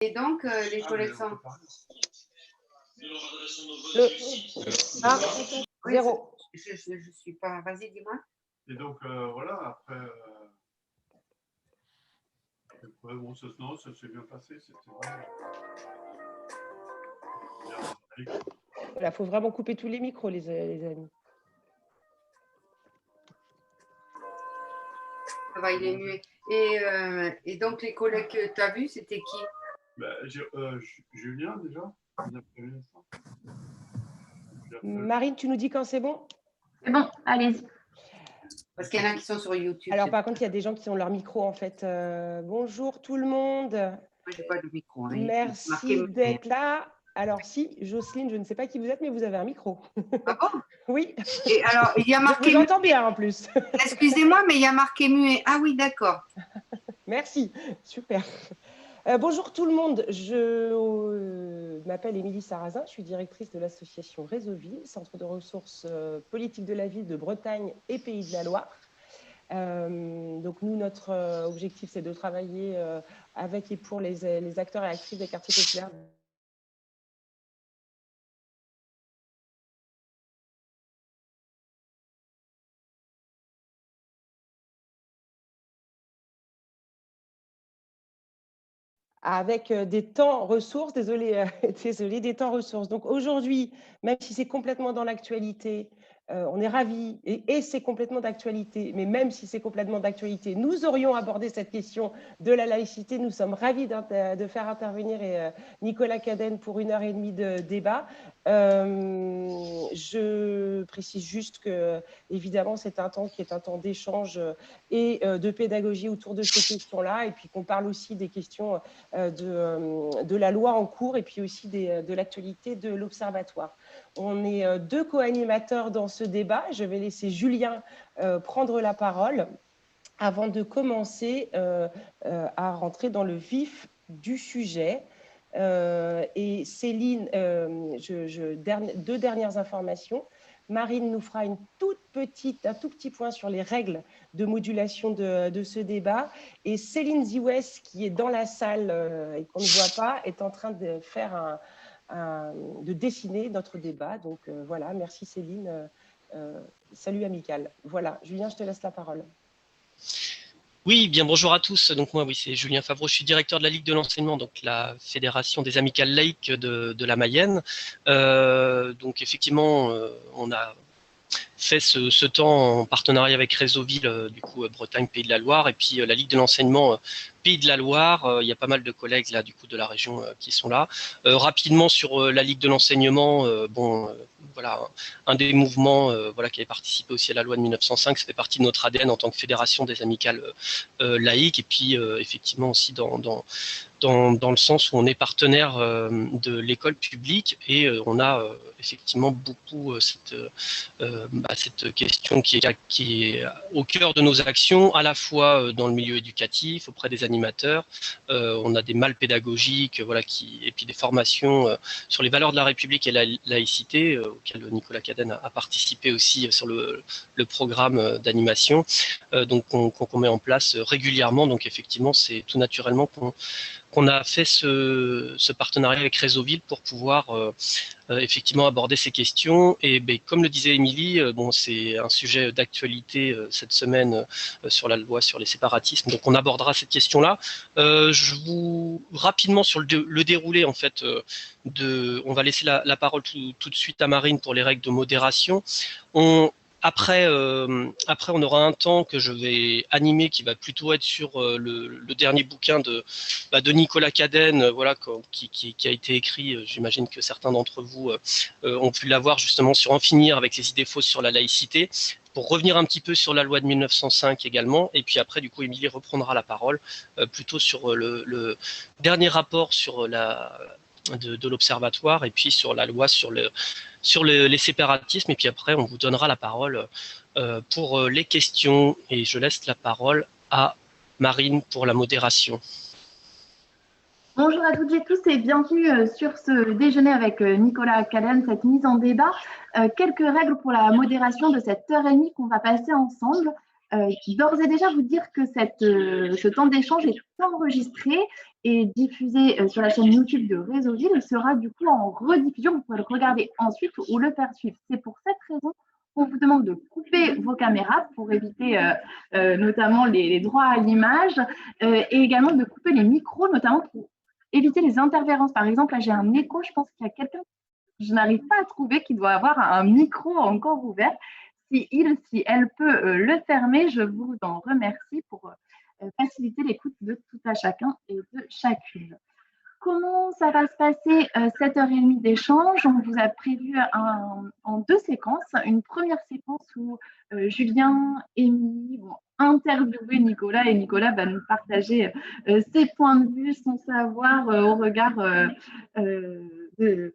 Et donc, les collections. Zéro. Je ne suis pas. Vas-y, dis-moi. Et donc, voilà, après. Bon, ça s'est bien passé. C'était vrai. Voilà, faut vraiment couper tous les micros, les amis. Ça va, il est muet. Et donc, les collègues que tu as vus, c'était qui? Julien, déjà. Marine, tu nous dis quand c'est bon? C'est bon, allez-y. Parce qu'il y en a qui sont sur YouTube. Alors, par contre, il y a des gens qui ont leur micro, en fait. Bonjour tout le monde. Moi, je n'ai pas de micro. Hein. Merci d'être là. Alors, si, Jocelyne, je ne sais pas qui vous êtes, mais vous avez un micro. Ah bon? Oui. Et alors, il y a marqué. Je vous entends bien, en plus. Excusez-moi, mais il y a marqué muet. Ah oui, d'accord. Merci. Super. Bonjour tout le monde, je m'appelle Émilie Sarrazin, je suis directrice de l'association Réseauville, centre de ressources politiques de la ville de Bretagne et Pays de la Loire. Donc nous, notre objectif, c'est de travailler avec et pour les acteurs et actrices des quartiers populaires. Avec des temps ressources, désolé, des temps ressources. Donc aujourd'hui, même si c'est complètement dans l'actualité, on est ravis et c'est complètement d'actualité, mais même si c'est complètement d'actualité, nous aurions abordé cette question de la laïcité. Nous sommes ravis de faire intervenir Nicolas Cadenne pour 1h30 de débat. Je précise juste que, évidemment, c'est un temps qui est un temps d'échange et de pédagogie autour de ces questions-là, et puis qu'on parle aussi des questions de la loi en cours et puis aussi de l'actualité de l'Observatoire. On est deux co-animateurs dans ce débat. Je vais laisser Julien prendre la parole avant de commencer à rentrer dans le vif du sujet. Et Céline, deux dernières informations. Marine nous fera un tout petit point sur les règles de modulation de ce débat. Et Céline Ziwes, qui est dans la salle et qu'on ne voit pas, est en train de faire de dessiner notre débat. Donc voilà, merci Céline. Salut amical. Voilà, Julien, je te laisse la parole. Oui, bien bonjour à tous. Donc moi, oui, c'est Julien Favreau. Je suis directeur de la Ligue de l'enseignement, donc la fédération des amicales laïques de la Mayenne. Donc effectivement, on a fait ce temps en partenariat avec Réseauville, du coup Bretagne, Pays de la Loire, et puis la Ligue de l'enseignement Pays de la Loire. Il y a pas mal de collègues là, du coup, de la région qui sont là. Rapidement sur la Ligue de l'enseignement, voilà, un des mouvements voilà, qui avait participé aussi à la loi de 1905, ça fait partie de notre ADN en tant que fédération des amicales laïques, et puis effectivement aussi dans le sens où on est partenaire de l'école publique, et on a effectivement beaucoup cette question qui est au cœur de nos actions, à la fois dans le milieu éducatif, auprès des animateurs. On a des malles pédagogiques, voilà, et puis des formations sur les valeurs de la République et la laïcité, auxquelles Nicolas Cadenne a participé aussi sur le programme d'animation, donc qu'on met en place régulièrement. Donc effectivement, c'est tout naturellement qu'on a fait ce partenariat avec Réseauville pour pouvoir effectivement aborder ces questions. Et comme le disait Émilie, c'est un sujet d'actualité cette semaine sur la loi sur les séparatismes, donc on abordera cette question-là. Je vous rapidement sur le déroulé en fait on va laisser la parole tout de suite à Marine pour les règles de modération. Après, on aura un temps que je vais animer qui va plutôt être sur le dernier bouquin de Nicolas Cadenne, voilà, qui a été écrit. J'imagine que certains d'entre vous ont pu l'avoir, justement, sur En finir avec les idées fausses sur la laïcité, pour revenir un petit peu sur la loi de 1905 également. Et puis après, du coup, Émilie reprendra la parole plutôt sur le dernier rapport sur de l'Observatoire, et puis sur la loi sur les séparatismes, et puis après on vous donnera la parole pour les questions, et je laisse la parole à Marine pour la modération. Bonjour à toutes et tous et bienvenue sur ce déjeuner avec Nicolas Cadenne, cette mise en débat. Quelques règles pour la modération de cette heure et demie qu'on va passer ensemble. D'ores et déjà vous dire que ce temps d'échange est enregistré est diffusé sur la chaîne YouTube de Réseauville sera du coup en rediffusion. Vous pouvez le regarder ensuite ou le faire suivre. C'est pour cette raison qu'on vous demande de couper vos caméras pour éviter notamment les droits à l'image et également de couper les micros, notamment pour éviter les interférences. Par exemple, là, j'ai un écho. Je pense qu'il y a quelqu'un que je n'arrive pas à trouver qui doit avoir un micro encore ouvert. Si elle peut le fermer, je vous en remercie pour faciliter l'écoute de tout à chacun et de chacune. Comment ça va se passer cette heure et demie d'échange? On vous a prévu en 2 séquences. Une première séquence où Julien, Émilie vont interviewer Nicolas et Nicolas va nous partager ses points de vue, son savoir au regard de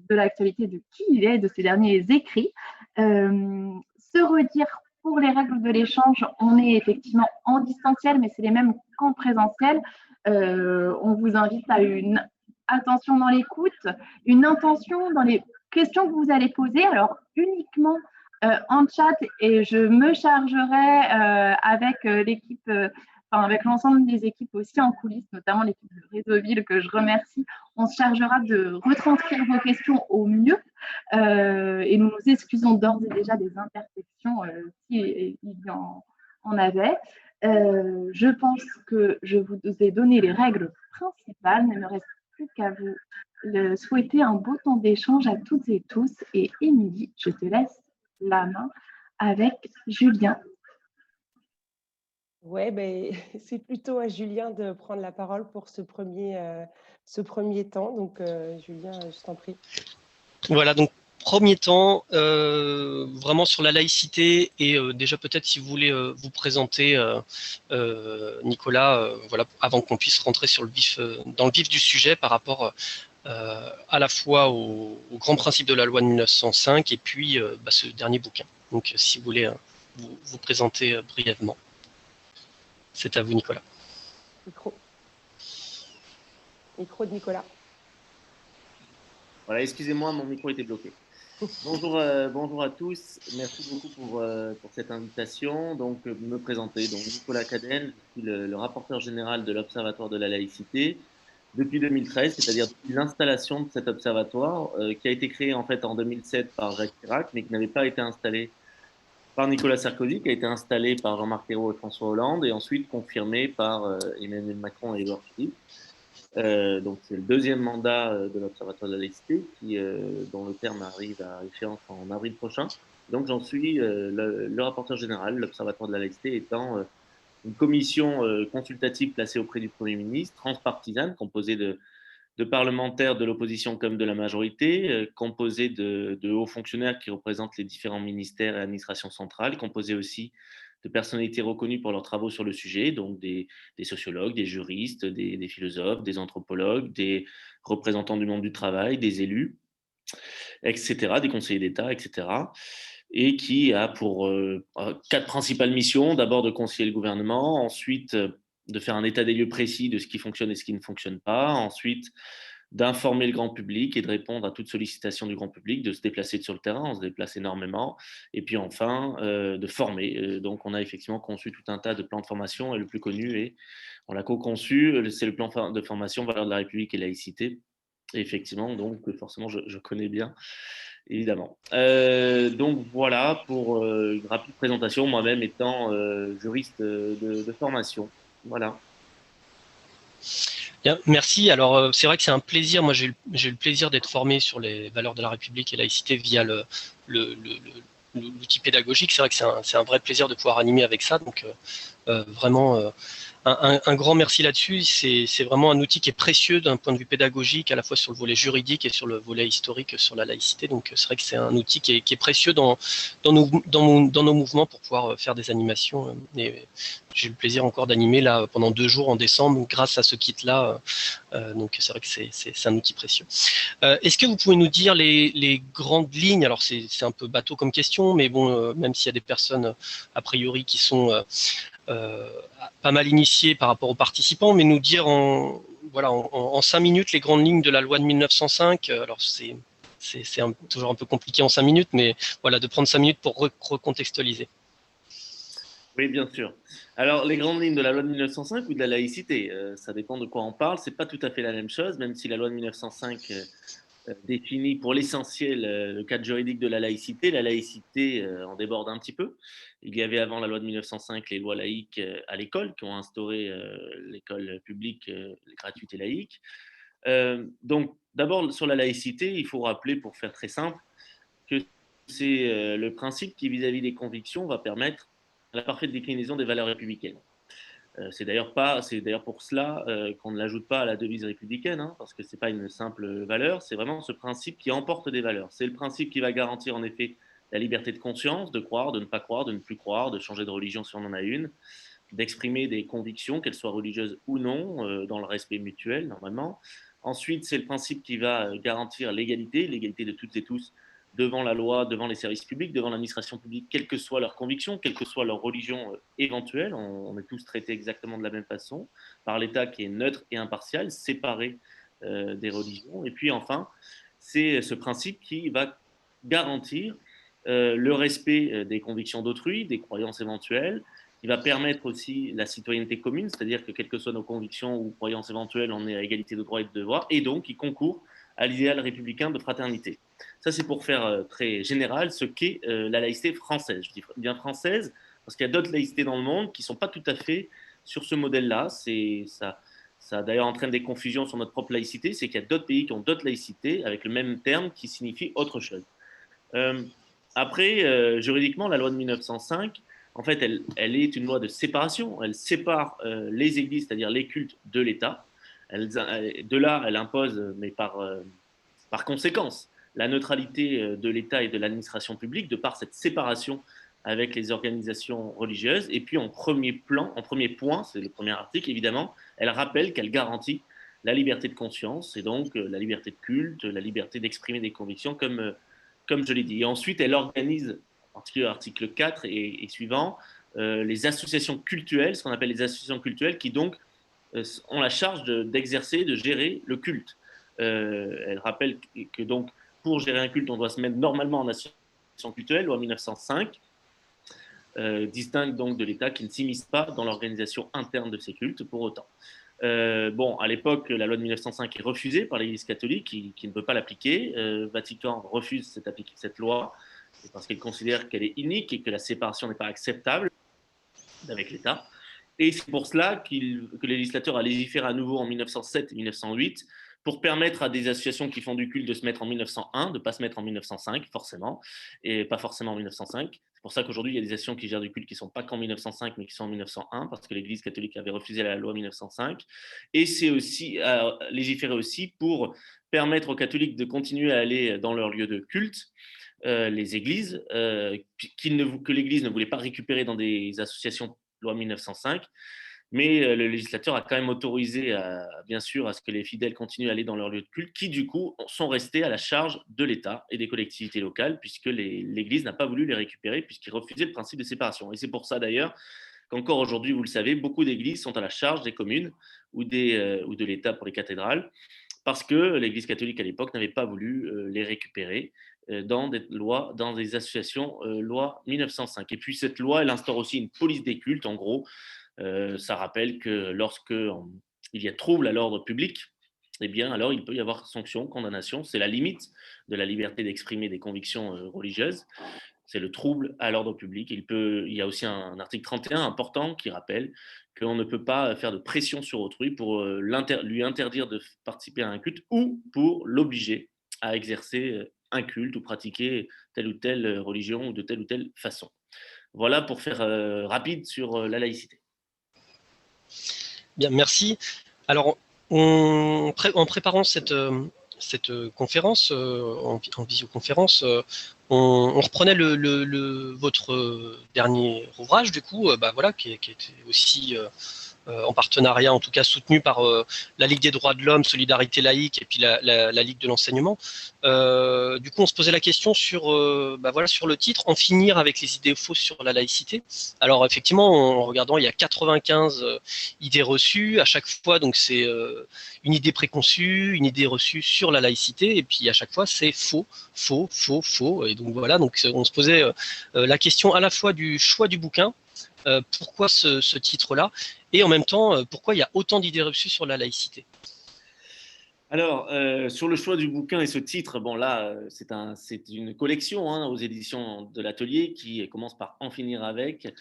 l'actualité, de qui il est, de ses derniers écrits. Se redire pour les règles de l'échange, on est effectivement en distanciel, mais c'est les mêmes qu'en présentiel. On vous invite à une attention dans l'écoute, une intention dans les questions que vous allez poser, alors uniquement en chat, et je me chargerai avec l'équipe, avec l'ensemble des équipes aussi en coulisses, notamment l'équipe de Réseauville que je remercie. On se chargera de retranscrire vos questions au mieux et nous nous excusons d'ores et déjà des imperfections s'il y en avait. Je pense que je vous ai donné les règles principales, mais il ne me reste plus qu'à vous souhaiter un beau temps d'échange à toutes et tous. Et Émilie, je te laisse la main avec Julien. Ouais, ben, c'est plutôt à Julien de prendre la parole pour ce premier temps. Donc, Julien, je t'en prie. Voilà, donc premier temps, vraiment sur la laïcité et déjà peut-être si vous voulez vous présenter, Nicolas, voilà, avant qu'on puisse rentrer dans le vif du sujet par rapport à la fois au grand principe de la loi de 1905 et puis ce dernier bouquin. Donc si vous voulez vous présenter brièvement. C'est à vous, Nicolas. Micro de Nicolas. Voilà, excusez-moi, mon micro était bloqué. Bonjour à tous. Merci beaucoup pour cette invitation. Donc, me présenter. Donc, Nicolas Cadel, je suis le rapporteur général de l'Observatoire de la laïcité depuis 2013, c'est-à-dire depuis l'installation de cet observatoire qui a été créé en fait en 2007 par Jacques Chirac, mais qui n'avait pas été installé par Nicolas Sarkozy, qui a été installé par Jean-Marc Ayrault et François Hollande, et ensuite confirmé par Emmanuel Macron et Édouard Philippe. Donc c'est le deuxième mandat de l'Observatoire de la laïcité, dont le terme arrive à échéance en avril prochain. Donc j'en suis le rapporteur général. L'Observatoire de la laïcité étant une commission consultative placée auprès du Premier ministre, transpartisane, composée de parlementaires de l'opposition comme de la majorité, composée de hauts fonctionnaires qui représentent les différents ministères et administrations centrales, composée aussi de personnalités reconnues pour leurs travaux sur le sujet, donc des sociologues, des juristes, des philosophes, des anthropologues, des représentants du monde du travail, des élus, etc., des conseillers d'État, etc., et qui a pour 4 principales missions. D'abord, de conseiller le gouvernement, ensuite de faire un état des lieux précis de ce qui fonctionne et ce qui ne fonctionne pas, ensuite d'informer le grand public et de répondre à toute sollicitation du grand public, de se déplacer sur le terrain, on se déplace énormément, et puis enfin de former. Donc on a effectivement conçu tout un tas de plans de formation, et le plus connu, et on l'a co-conçu, c'est le plan de formation Valeurs de la République et laïcité, et effectivement, donc forcément je connais bien, évidemment. Donc voilà pour une rapide présentation, moi-même étant juriste de formation. Voilà. Bien, merci. Alors, c'est vrai que c'est un plaisir. Moi, j'ai eu le plaisir d'être formé sur les valeurs de la République et laïcité via l'outil pédagogique. C'est vrai que c'est un vrai plaisir de pouvoir animer avec ça. Donc, vraiment, un grand merci là-dessus. C'est vraiment un outil qui est précieux d'un point de vue pédagogique, à la fois sur le volet juridique et sur le volet historique sur la laïcité. Donc c'est vrai que c'est un outil qui est précieux dans nos mouvements pour pouvoir faire des animations. Et j'ai eu le plaisir encore d'animer là pendant 2 jours en décembre grâce à ce kit-là. Donc c'est vrai que c'est un outil précieux. Est-ce que vous pouvez nous dire les grandes lignes? Alors c'est un peu bateau comme question, mais bon, même s'il y a des personnes a priori qui sont pas mal initiés par rapport aux participants, mais nous dire en 5 minutes les grandes lignes de la loi de 1905. Alors c'est toujours un peu compliqué en 5 minutes, mais voilà, de prendre 5 minutes pour recontextualiser. Oui, bien sûr. Alors, les grandes lignes de la loi de 1905 ou de la laïcité, ça dépend de quoi on parle. C'est pas tout à fait la même chose, même si la loi de 1905 définit pour l'essentiel le cadre juridique de la laïcité. La laïcité en déborde un petit peu. Il y avait avant la loi de 1905 les lois laïques à l'école qui ont instauré l'école publique gratuite et laïque. Donc, d'abord, sur la laïcité, il faut rappeler, pour faire très simple, que c'est le principe qui, vis-à-vis des convictions, va permettre la parfaite déclinaison des valeurs républicaines. C'est d'ailleurs pour cela qu'on ne l'ajoute pas à la devise républicaine, hein, parce que c'est pas une simple valeur, c'est vraiment ce principe qui emporte des valeurs. C'est le principe qui va garantir en effet la liberté de conscience, de croire, de ne pas croire, de ne plus croire, de changer de religion si on en a une, d'exprimer des convictions, qu'elles soient religieuses ou non, dans le respect mutuel normalement. Ensuite, c'est le principe qui va garantir l'égalité, l'égalité de toutes et tous devant la loi, devant les services publics, devant l'administration publique, quelles que soient leurs convictions, quelle que soit leur religion éventuelle. On est tous traités exactement de la même façon par l'État qui est neutre et impartial, séparé des religions. Et puis enfin, c'est ce principe qui va garantir le respect des convictions d'autrui, des croyances éventuelles, qui va permettre aussi la citoyenneté commune, c'est-à-dire que quelles que soient nos convictions ou croyances éventuelles, on est à égalité de droits et de devoirs, et donc qui concourt à l'idéal républicain de fraternité. Ça, c'est pour faire très général ce qu'est la laïcité française. Je dis bien française parce qu'il y a d'autres laïcités dans le monde qui ne sont pas tout à fait sur ce modèle-là. Ça d'ailleurs entraîne des confusions sur notre propre laïcité, c'est qu'il y a d'autres pays qui ont d'autres laïcités avec le même terme qui signifie autre chose. Après, juridiquement, la loi de 1905, en fait, elle est une loi de séparation. Elle sépare les églises, c'est-à-dire les cultes, de l'État. De là, elle impose, mais par conséquence, la neutralité de l'État et de l'administration publique, de par cette séparation avec les organisations religieuses. Et puis, en premier point, c'est le premier article, évidemment, elle rappelle qu'elle garantit la liberté de conscience et donc la liberté de culte, la liberté d'exprimer des convictions, comme je l'ai dit. Et ensuite, elle organise, en particulier l'article 4 et suivant, les associations cultuelles, ce qu'on appelle les associations cultuelles, qui donc ont la charge d'exercer, de gérer le culte. Elle rappelle que donc, pour gérer un culte, on doit se mettre normalement en association cultuelle, loi 1905, distingue donc de l'État qui ne s'immisce pas dans l'organisation interne de ces cultes pour autant. Bon, à l'époque, la loi de 1905 est refusée par l'Église catholique qui ne peut pas l'appliquer. Vatican refuse cette loi parce qu'elle considère qu'elle est inique et que la séparation n'est pas acceptable avec l'État. Et c'est pour cela que le législateur a légiféré à nouveau en 1907 et 1908 pour permettre à des associations qui font du culte de se mettre en 1901, de ne pas se mettre en 1905 forcément, et pas forcément en 1905. C'est pour ça qu'aujourd'hui, il y a des associations qui gèrent du culte qui ne sont pas qu'en 1905, mais qui sont en 1901, parce que l'Église catholique avait refusé la loi 1905. Et c'est aussi légiféré aussi pour permettre aux catholiques de continuer à aller dans leur lieu de culte, les églises, que l'Église ne voulait pas récupérer dans des associations loi 1905, mais le législateur a quand même autorisé, bien sûr, à ce que les fidèles continuent à aller dans leur lieu de culte, qui du coup sont restés à la charge de l'État et des collectivités locales, puisque l'Église n'a pas voulu les récupérer, puisqu'il refusait le principe de séparation. Et c'est pour ça d'ailleurs qu'encore aujourd'hui, vous le savez, beaucoup d'églises sont à la charge des communes ou de l'État pour les cathédrales, parce que l'Église catholique à l'époque n'avait pas voulu les récupérer dans des associations loi 1905. Et puis cette loi, elle instaure aussi une police des cultes, en gros. Ça rappelle que lorsque il y a trouble à l'ordre public, eh bien alors il peut y avoir sanction, condamnation. C'est la limite de la liberté d'exprimer des convictions religieuses. C'est le trouble à l'ordre public. Il y a aussi un article 31 important qui rappelle qu'on ne peut pas faire de pression sur autrui pour lui interdire de participer à un culte ou pour l'obliger à exercer un culte ou pratiquer telle ou telle religion ou de telle ou telle façon. Voilà pour faire rapide sur la laïcité. Bien, merci. Alors, en préparant cette conférence, en visioconférence, on reprenait votre dernier ouvrage, du coup, voilà, qui était aussi en partenariat, en tout cas soutenu par la Ligue des droits de l'homme, Solidarité laïque et puis la Ligue de l'enseignement. Du coup, on se posait la question sur le titre, en finir avec les idées fausses sur la laïcité. Alors effectivement, en regardant, il y a 95 idées reçues à chaque fois, donc c'est une idée préconçue, une idée reçue sur la laïcité, et puis à chaque fois c'est faux, et donc voilà, donc on se posait la question à la fois du choix du bouquin, Pourquoi ce titre-là? Et en même temps, pourquoi il y a autant d'idées reçues sur la laïcité? Alors, sur le choix du bouquin et ce titre, bon là, c'est une collection aux éditions de l'Atelier qui commence par En finir avec.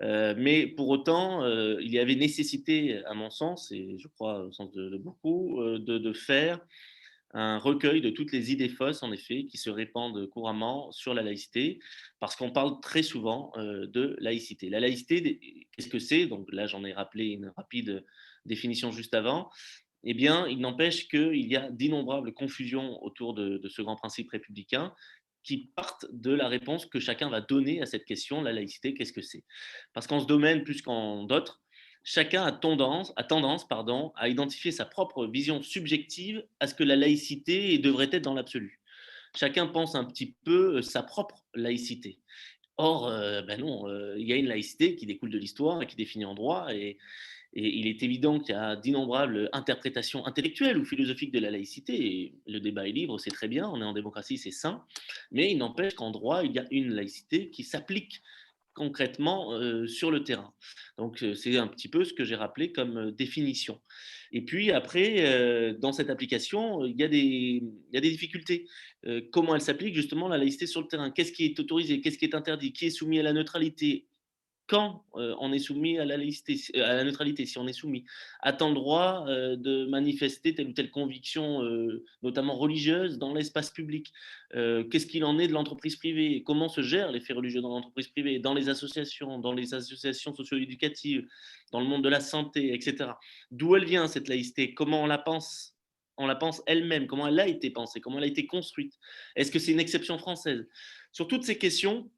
Mais pour autant, il y avait nécessité, à mon sens, et je crois au sens de beaucoup, de faire un recueil de toutes les idées fausses, en effet, qui se répandent couramment sur la laïcité, parce qu'on parle très souvent de laïcité. La laïcité, qu'est-ce que c'est? Donc là, j'en ai rappelé une rapide définition juste avant. Eh bien, il n'empêche qu'il y a d'innombrables confusions autour de ce grand principe républicain qui partent de la réponse que chacun va donner à cette question, la laïcité, qu'est-ce que c'est? Parce qu'en ce domaine, plus qu'en d'autres, chacun a tendance à identifier sa propre vision subjective à ce que la laïcité devrait être dans l'absolu. Chacun pense un petit peu sa propre laïcité. Or, ben non, il y a une laïcité qui découle de l'histoire et qui est définie en droit, et il est évident qu'il y a d'innombrables interprétations intellectuelles ou philosophiques de la laïcité, et le débat est libre, c'est très bien, on est en démocratie, c'est sain, mais il n'empêche qu'en droit, il y a une laïcité qui s'applique concrètement sur le terrain. Donc, c'est un petit peu ce que j'ai rappelé comme définition. Et puis après, dans cette application, il y a des difficultés. Comment elle s'applique justement la laïcité sur le terrain? Qu'est-ce qui est autorisé? Qu'est-ce qui est interdit? Qui est soumis à la neutralité? Quand on est soumis à la laïcité, à la neutralité, si on est soumis, a-t-on le droit de manifester telle ou telle conviction, notamment religieuse, dans l'espace public? Qu'est-ce qu'il en est de l'entreprise privée? Comment se gèrent les faits religieux dans l'entreprise privée, dans les associations socio-éducatives, dans le monde de la santé, etc. D'où elle vient cette laïcité? Comment on la pense? On la pense elle-même? Comment elle a été pensée? Comment elle a été construite? Est-ce que c'est une exception française? Sur toutes ces questions,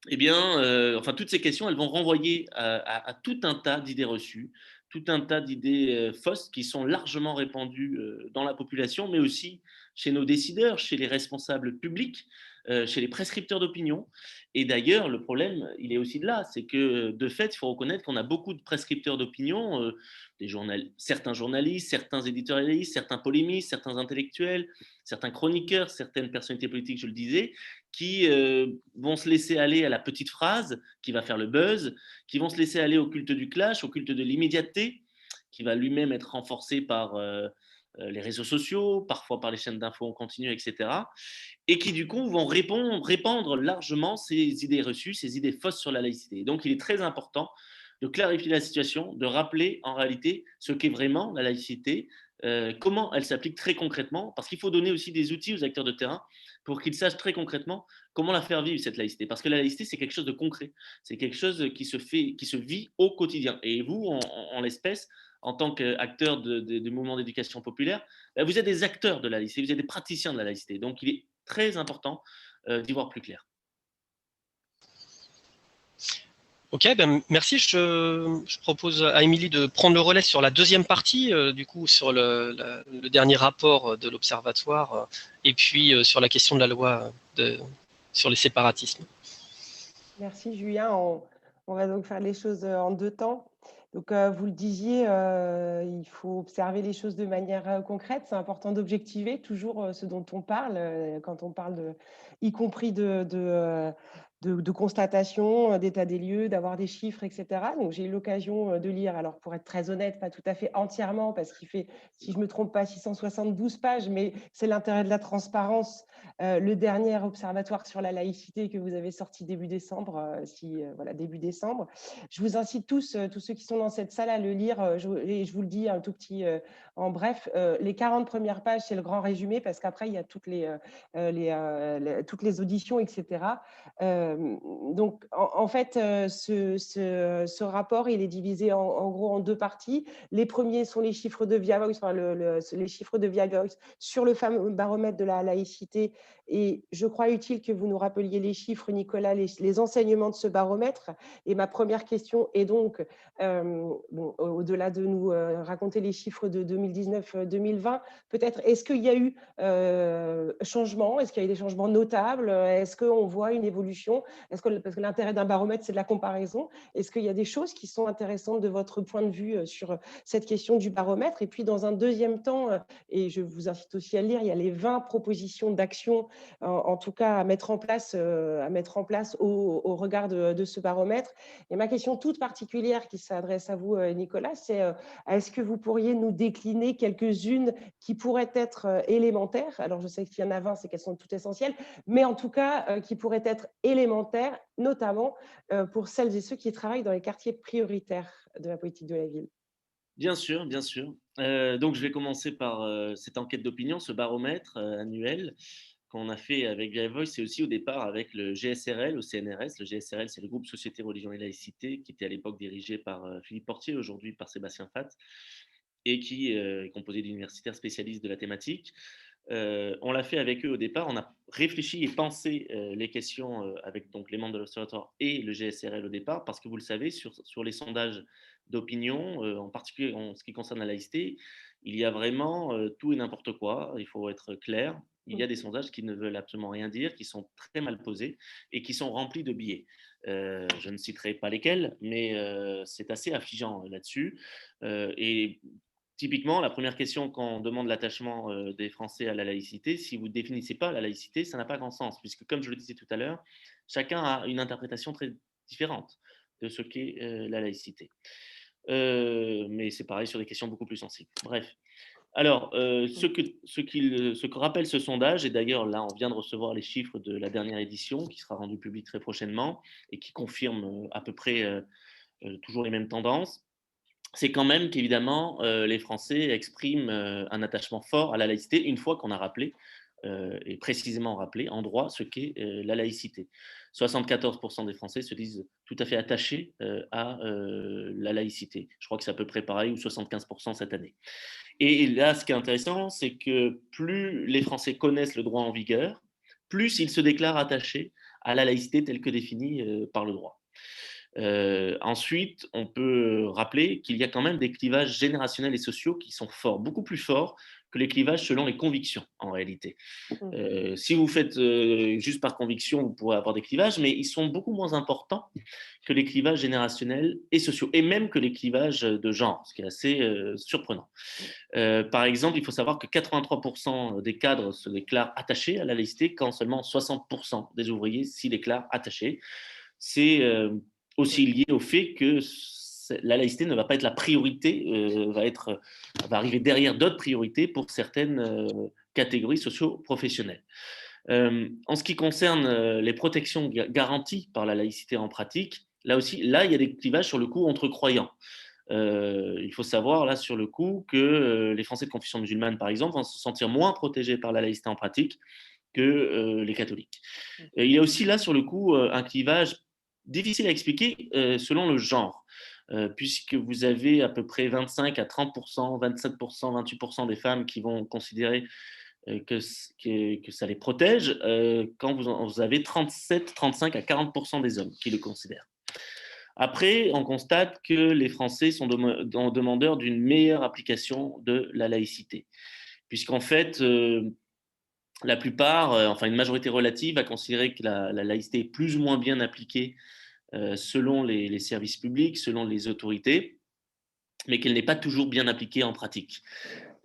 eh bien, enfin, toutes ces questions, elles vont renvoyer à tout un tas d'idées reçues, tout un tas d'idées fausses qui sont largement répandues dans la population, mais aussi chez nos décideurs, chez les responsables publics, chez les prescripteurs d'opinion. Et d'ailleurs, le problème, il est aussi de là, c'est que de fait, il faut reconnaître qu'on a beaucoup de prescripteurs d'opinion, certains journalistes, certains éditorialistes, certains polémistes, certains intellectuels, certains chroniqueurs, certaines personnalités politiques, je le disais, qui vont se laisser aller à la petite phrase qui va faire le buzz, qui vont se laisser aller au culte du clash, au culte de l'immédiateté, qui va lui-même être renforcé par les réseaux sociaux, parfois par les chaînes d'infos en continu, etc. Et qui du coup vont répandre largement ces idées reçues, ces idées fausses sur la laïcité. Donc il est très important de clarifier la situation, de rappeler en réalité ce qu'est vraiment la laïcité, comment elle s'applique très concrètement, parce qu'il faut donner aussi des outils aux acteurs de terrain pour qu'ils sachent très concrètement comment la faire vivre, cette laïcité. Parce que la laïcité, c'est quelque chose de concret, c'est quelque chose qui se vit au quotidien. Et vous, en l'espèce, en tant qu'acteur du mouvement d'éducation populaire, vous êtes des acteurs de la laïcité, vous êtes des praticiens de la laïcité. Donc il est très important d'y voir plus clair. Ok, ben merci. Je propose à Émilie de prendre le relais sur la deuxième partie, du coup sur le dernier rapport de l'Observatoire, et puis sur la question de la loi sur les séparatismes. Merci Julien. On va donc faire les choses en deux temps. Donc, vous le disiez, il faut observer les choses de manière concrète. C'est important d'objectiver toujours ce dont on parle quand on parle y compris de constatation, d'état des lieux, d'avoir des chiffres, etc. Donc, j'ai eu l'occasion de lire, alors pour être très honnête, pas tout à fait entièrement, parce qu'il fait, si je ne me trompe pas, 672 pages, mais c'est l'intérêt de la transparence. Le dernier observatoire sur la laïcité que vous avez sorti début décembre, voilà, début décembre. Je vous incite tous ceux qui sont dans cette salle à le lire, et je vous le dis un tout petit en bref, les 40 premières pages, c'est le grand résumé, parce qu'après, il y a toutes les auditions, etc. Donc, en fait, ce rapport, il est divisé en gros en deux parties. Les premiers sont les chiffres de Via Voice, enfin, les chiffres de Via Voice sur le fameux baromètre de la laïcité. Et je crois utile que vous nous rappeliez les chiffres, Nicolas, les enseignements de ce baromètre. Et ma première question est donc, au-delà de nous raconter les chiffres de 2019-2020. Peut-être, est-ce qu'il y a eu changement? Est-ce qu'il y a eu des changements notables? Est-ce qu'on voit une évolution? Parce que l'intérêt d'un baromètre, c'est de la comparaison. Est-ce qu'il y a des choses qui sont intéressantes de votre point de vue sur cette question du baromètre? Et puis, dans un deuxième temps, et je vous incite aussi à lire, il y a les 20 propositions d'action, en tout cas à mettre en place au regard de ce baromètre. Et ma question toute particulière qui s'adresse à vous, Nicolas, c'est est-ce que vous pourriez nous décliner quelques-unes qui pourraient être élémentaires? Alors, je sais qu'il y en a 20, c'est qu'elles sont toutes essentielles, mais en tout cas, qui pourraient être élémentaires, notamment pour celles et ceux qui travaillent dans les quartiers prioritaires de la politique de la ville. Bien sûr, bien sûr. Donc, je vais commencer par cette enquête d'opinion, ce baromètre annuel qu'on a fait avec Grey Voice et aussi au départ avec le GSRL au CNRS. Le GSRL, c'est le groupe Société, Religion et Laïcité, qui était à l'époque dirigé par Philippe Portier, aujourd'hui par Sébastien Fath, et qui est composé d'universitaires spécialistes de la thématique. On l'a fait avec eux au départ. On a réfléchi et pensé les questions avec donc, les membres de l'Observatoire et le GSRL au départ, parce que vous le savez, sur les sondages d'opinion, en particulier en ce qui concerne la laïcité, il y a vraiment tout et n'importe quoi. Il faut être clair. Il y a des sondages qui ne veulent absolument rien dire, qui sont très mal posés et qui sont remplis de biais. Je ne citerai pas lesquels, mais c'est assez affligeant là-dessus. Et typiquement, la première question quand on demande l'attachement des Français à la laïcité, si vous ne définissez pas la laïcité, ça n'a pas grand sens, puisque comme je le disais tout à l'heure, chacun a une interprétation très différente de ce qu'est la laïcité. Mais c'est pareil sur des questions beaucoup plus sensibles. Bref. Alors, ce que rappelle ce sondage, et d'ailleurs là on vient de recevoir les chiffres de la dernière édition qui sera rendue publique très prochainement et qui confirme à peu près toujours les mêmes tendances, c'est quand même qu'évidemment, les Français expriment un attachement fort à la laïcité une fois qu'on a rappelé, et précisément rappelé en droit ce qu'est la laïcité. 74% des Français se disent tout à fait attachés à la laïcité. Je crois que c'est à peu près pareil, ou 75% cette année. Et là, ce qui est intéressant, c'est que plus les Français connaissent le droit en vigueur, plus ils se déclarent attachés à la laïcité telle que définie par le droit. Ensuite, on peut rappeler qu'il y a quand même des clivages générationnels et sociaux qui sont forts, beaucoup plus forts que les clivages selon les convictions en réalité. Si vous faites juste par conviction, vous pourrez avoir des clivages, mais ils sont beaucoup moins importants que les clivages générationnels et sociaux, et même que les clivages de genre, ce qui est assez surprenant. Par exemple, il faut savoir que 83% des cadres se déclarent attachés à la laïcité, quand seulement 60% des ouvriers s'y déclarent attachés. C'est aussi lié au fait que la laïcité ne va pas être la priorité, va arriver derrière d'autres priorités pour certaines catégories socio-professionnelles. En ce qui concerne les protections garanties par la laïcité en pratique, là aussi, là, il y a des clivages sur le coup entre croyants. Il faut savoir là sur le coup que les Français de confession musulmane, par exemple, vont se sentir moins protégés par la laïcité en pratique que les catholiques. Il y a aussi là sur le coup un clivage difficile à expliquer selon le genre, puisque vous avez à peu près 25 à 30%, 27%, 28% des femmes qui vont considérer que ça les protège, quand vous avez 37, 35 à 40% des hommes qui le considèrent. Après, on constate que les Français sont demandeurs d'une meilleure application de la laïcité, puisqu'en fait, la plupart, enfin une majorité relative, a considéré que la laïcité est plus ou moins bien appliquée selon les services publics, selon les autorités, mais qu'elle n'est pas toujours bien appliquée en pratique.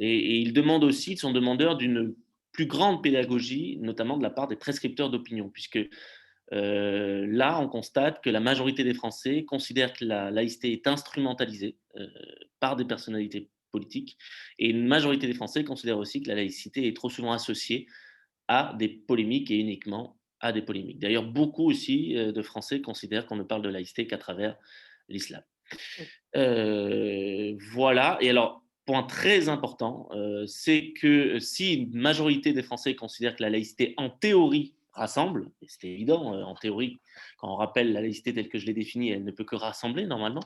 Et ils demandent aussi, ils sont demandeurs d'une plus grande pédagogie, notamment de la part des prescripteurs d'opinion, puisque là, on constate que la majorité des Français considèrent que la laïcité est instrumentalisée par des personnalités politiques, et une majorité des Français considèrent aussi que la laïcité est trop souvent associée à des polémiques et uniquement à des polémiques. D'ailleurs, beaucoup aussi de Français considèrent qu'on ne parle de laïcité qu'à travers l'islam. Voilà. Et alors, point très important, c'est que si une majorité des Français considèrent que la laïcité, en théorie, rassemble, et c'est évident, en théorie, quand on rappelle la laïcité telle que je l'ai définie, elle ne peut que rassembler normalement.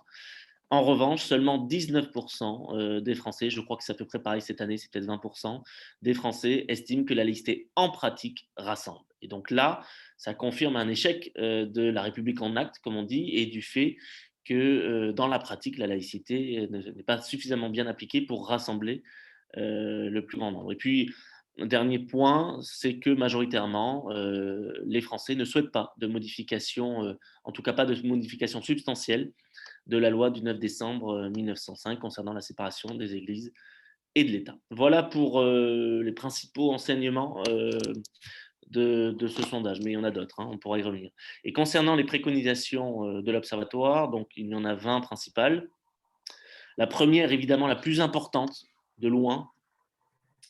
En revanche, seulement 19% des Français, je crois que c'est à peu près pareil cette année, c'est peut-être 20%, des Français estiment que la laïcité en pratique rassemble. Et donc là, ça confirme un échec de la République en acte, comme on dit, et du fait que dans la pratique, la laïcité n'est pas suffisamment bien appliquée pour rassembler le plus grand nombre. Et puis, un dernier point, c'est que majoritairement, les Français ne souhaitent pas de modification, en tout cas pas de modification substantielle de la loi du 9 décembre 1905 concernant la séparation des églises et de l'État. Voilà pour les principaux enseignements de ce sondage, mais il y en a d'autres, hein, on pourra y revenir. Et concernant les préconisations de l'Observatoire, donc il y en a 20 principales. La première, évidemment la plus importante, de loin,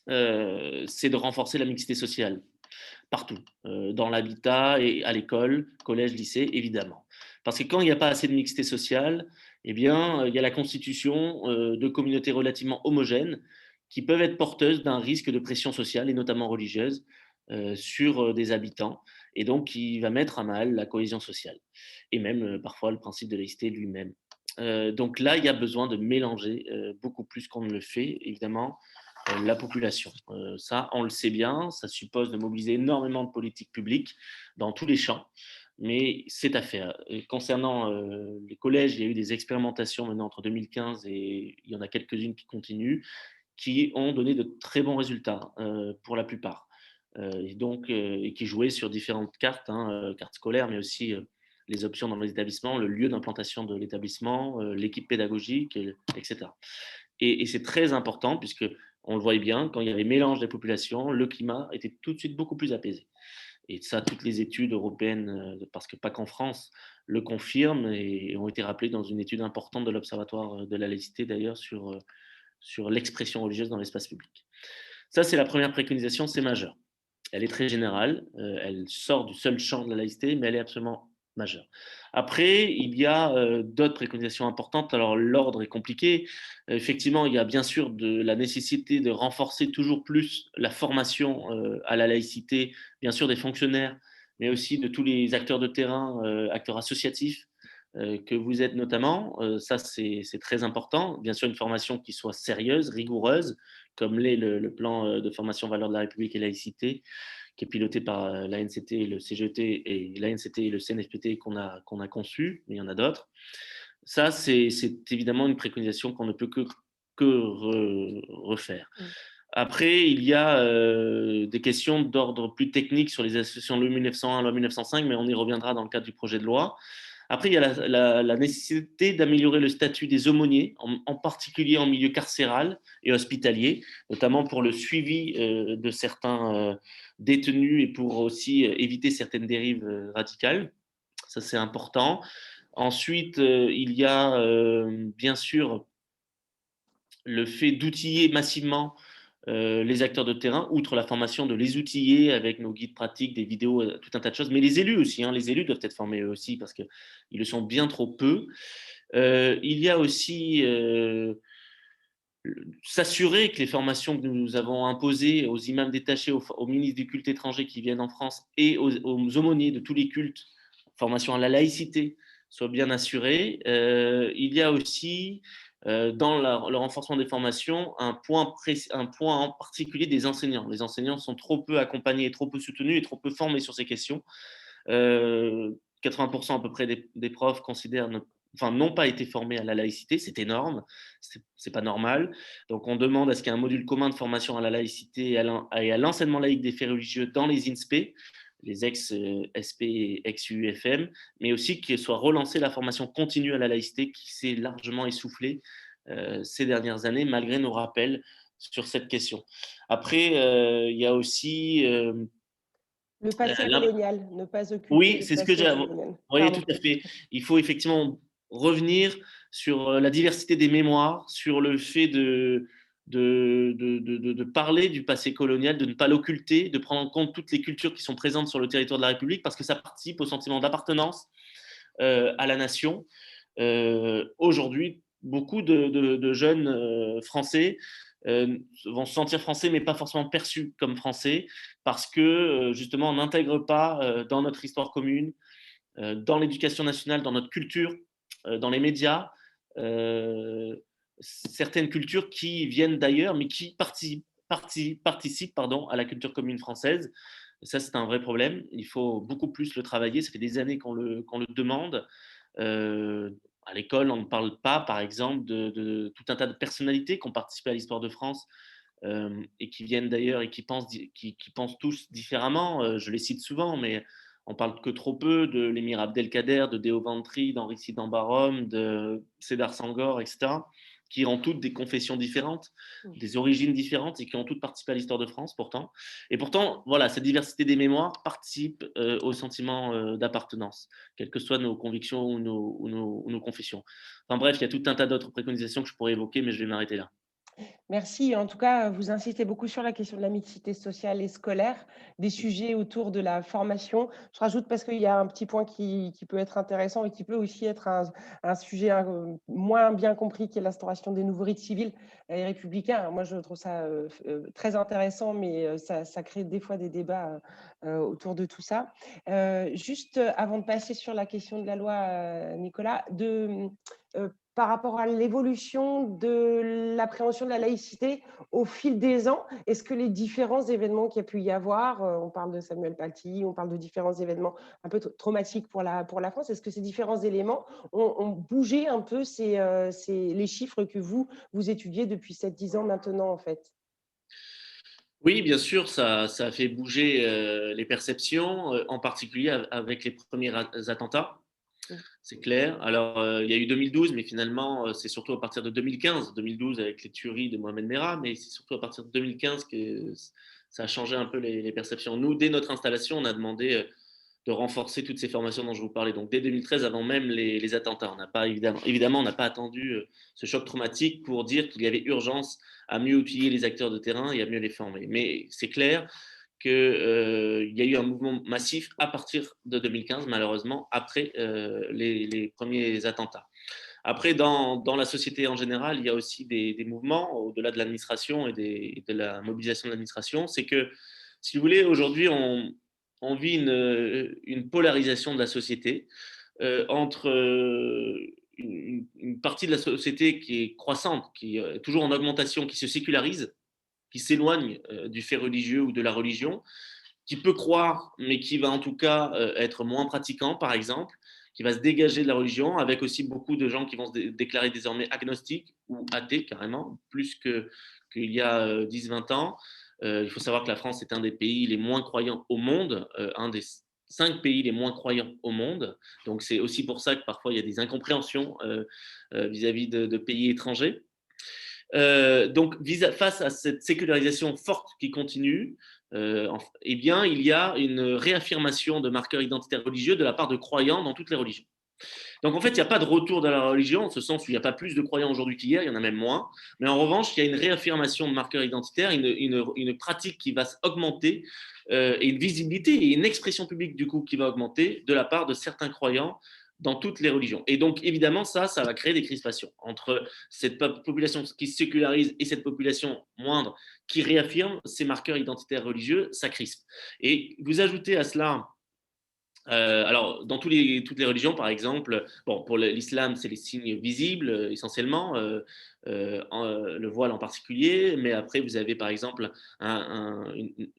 c'est de renforcer la mixité sociale, partout, dans l'habitat et à l'école, collège, lycée, évidemment. Parce que quand il n'y a pas assez de mixité sociale, eh bien, il y a la constitution de communautés relativement homogènes qui peuvent être porteuses d'un risque de pression sociale, et notamment religieuse, sur des habitants, et donc qui va mettre à mal la cohésion sociale, et même parfois le principe de laïcité lui-même. Donc là, il y a besoin de mélanger beaucoup plus qu'on ne le fait, évidemment, la population. Ça, on le sait bien, ça suppose de mobiliser énormément de politiques publiques dans tous les champs, mais c'est à faire. Et concernant les collèges, il y a eu des expérimentations maintenant entre 2015 et il y en a quelques-unes qui continuent, qui ont donné de très bons résultats pour la plupart. Et qui jouaient sur différentes cartes, hein, cartes scolaires, mais aussi les options dans les établissements, le lieu d'implantation de l'établissement, l'équipe pédagogique, etc. Et c'est très important puisque on le voyait bien, quand il y avait mélange des populations, le climat était tout de suite beaucoup plus apaisé. Et ça, toutes les études européennes, parce que pas qu'en France, le confirment et ont été rappelées dans une étude importante de l'Observatoire de la laïcité, d'ailleurs, sur l'expression religieuse dans l'espace public. Ça, c'est la première préconisation, c'est majeur. Elle est très générale, elle sort du seul champ de la laïcité, mais elle est absolument majeure. Après, il y a d'autres préconisations importantes. Alors, l'ordre est compliqué. Effectivement, il y a bien sûr la nécessité de renforcer toujours plus la formation à la laïcité, bien sûr des fonctionnaires, mais aussi de tous les acteurs de terrain, acteurs associatifs, que vous êtes notamment. Ça, c'est très important. Bien sûr, une formation qui soit sérieuse, rigoureuse, comme l'est le plan de formation valeurs de la République et laïcité, qui est piloté par l'ANCT et le CGET, et l'ANCT et le CNFPT qu'on a conçu, mais il y en a d'autres. Ça, c'est évidemment une préconisation qu'on ne peut que refaire. Après, il y a des questions d'ordre plus technique sur les associations loi 1901, loi 1905, mais on y reviendra dans le cadre du projet de loi. Après, il y a la nécessité d'améliorer le statut des aumôniers, en particulier en milieu carcéral et hospitalier, notamment pour le suivi de certains détenus et pour aussi éviter certaines dérives radicales. Ça, c'est important. Ensuite, il y a bien sûr le fait d'outiller massivement les acteurs de terrain, outre la formation, de les outiller avec nos guides pratiques, des vidéos, tout un tas de choses, mais les élus aussi, hein, les élus doivent être formés eux aussi parce qu'ils le sont bien trop peu. Il y a aussi s'assurer que les formations que nous avons imposées aux imams détachés, aux ministres du culte étranger qui viennent en France et aux aumôniers de tous les cultes, formation à la laïcité, soient bien assurées. Il y a aussi dans le renforcement des formations, un point en particulier des enseignants. Les enseignants sont trop peu accompagnés, trop peu soutenus et trop peu formés sur ces questions. 80% à peu près des profs n'ont pas été formés à la laïcité, c'est énorme, c'est pas normal. Donc on demande à ce qu'il y ait un module commun de formation à la laïcité et à l'enseignement laïque des faits religieux dans les INSPE, les ex-SP et ex-UFM, mais aussi qu'il soit relancé la formation continue à la laïcité qui s'est largement essoufflée ces dernières années, malgré nos rappels sur cette question. Après, il y a aussi le passé colonial, ne pas occulter. Oui, c'est ce que j'ai. Oui, tout à fait. Il faut effectivement revenir sur la diversité des mémoires, sur le fait de parler du passé colonial, de ne pas l'occulter, de prendre en compte toutes les cultures qui sont présentes sur le territoire de la République, parce que ça participe au sentiment d'appartenance à la nation. Aujourd'hui, beaucoup de jeunes Français vont se sentir français, mais pas forcément perçus comme français, parce que justement, on n'intègre pas dans notre histoire commune, dans l'éducation nationale, dans notre culture, dans les médias, certaines cultures qui viennent d'ailleurs, mais qui participent à la culture commune française. Et ça, c'est un vrai problème. Il faut beaucoup plus le travailler. Ça fait des années qu'on le demande. À l'école, on ne parle pas, par exemple, de tout un tas de personnalités qui ont participé à l'histoire de France et qui viennent d'ailleurs et qui pensent tous différemment. Je les cite souvent, mais on parle que trop peu de l'émir Abdelkader, de Déo Ventry, d'Henri Sidan-Barom, de Sédar Senghor, etc., qui ont toutes des confessions différentes, des origines différentes et qui ont toutes participé à l'histoire de France pourtant. Et pourtant, voilà, cette diversité des mémoires participe au sentiment d'appartenance, quelles que soient nos convictions ou nos confessions. Enfin bref, il y a tout un tas d'autres préconisations que je pourrais évoquer, mais je vais m'arrêter là. Merci. En tout cas, vous insistez beaucoup sur la question de la mixité sociale et scolaire, des sujets autour de la formation. Je rajoute parce qu'il y a un petit point qui peut être intéressant et qui peut aussi être un sujet moins bien compris, qui est l'instauration des nouveaux rites civils et républicains. Moi, je trouve ça très intéressant, mais ça crée des fois des débats autour de tout ça. Juste avant de passer sur la question de la loi, Nicolas, par rapport à l'évolution de l'appréhension de la laïcité au fil des ans, est-ce que les différents événements qu'il y a pu y avoir, on parle de Samuel Paty, on parle de différents événements un peu traumatiques pour la France, est-ce que ces différents éléments ont bougé un peu les chiffres que vous étudiez depuis 7-10 ans maintenant, en fait? Oui, bien sûr, ça a fait bouger les perceptions, en particulier avec les premiers attentats. C'est clair. Alors, il y a eu 2012, mais finalement, c'est surtout à partir de 2015. 2012 avec les tueries de Mohamed Merah, mais c'est surtout à partir de 2015 que ça a changé un peu les perceptions. Nous, dès notre installation, on a demandé de renforcer toutes ces formations dont je vous parlais. Donc, dès 2013, avant même les attentats, on n'a pas évidemment, on n'a pas attendu ce choc traumatique pour dire qu'il y avait urgence à mieux outiller les acteurs de terrain et à mieux les former. Mais c'est clair qu'il y a eu un mouvement massif à partir de 2015, malheureusement, après les premiers attentats. Après, dans la société en général, il y a aussi des mouvements, au-delà de l'administration et de la mobilisation de l'administration. C'est que, si vous voulez, aujourd'hui, on vit une polarisation de la société entre une partie de la société qui est croissante, qui est toujours en augmentation, qui se sécularise, qui s'éloigne du fait religieux ou de la religion, qui peut croire, mais qui va en tout cas être moins pratiquant, par exemple, qui va se dégager de la religion, avec aussi beaucoup de gens qui vont se déclarer désormais agnostiques ou athées, carrément, plus qu'il y a 10-20 ans. Il faut savoir que la France est un des pays les moins croyants au monde, un des 5 pays les moins croyants au monde. Donc, c'est aussi pour ça que parfois il y a des incompréhensions vis-à-vis de pays étrangers. Donc, face à cette sécularisation forte qui continue, eh bien, il y a une réaffirmation de marqueurs identitaires religieux de la part de croyants dans toutes les religions. Donc, en fait, il n'y a pas de retour de la religion, en ce sens où il n'y a pas plus de croyants aujourd'hui qu'hier, il y en a même moins. Mais en revanche, il y a une réaffirmation de marqueurs identitaires, une pratique qui va augmenter et une visibilité et une expression publique, du coup, qui va augmenter de la part de certains croyants dans toutes les religions. Et donc, évidemment, ça va créer des crispations entre cette population qui se sécularise et cette population moindre qui réaffirme ces marqueurs identitaires religieux, ça crispe. Et vous ajoutez à cela alors, dans toutes les religions, par exemple, bon, pour l'islam, c'est les signes visibles essentiellement, le voile en particulier, mais après, vous avez par exemple une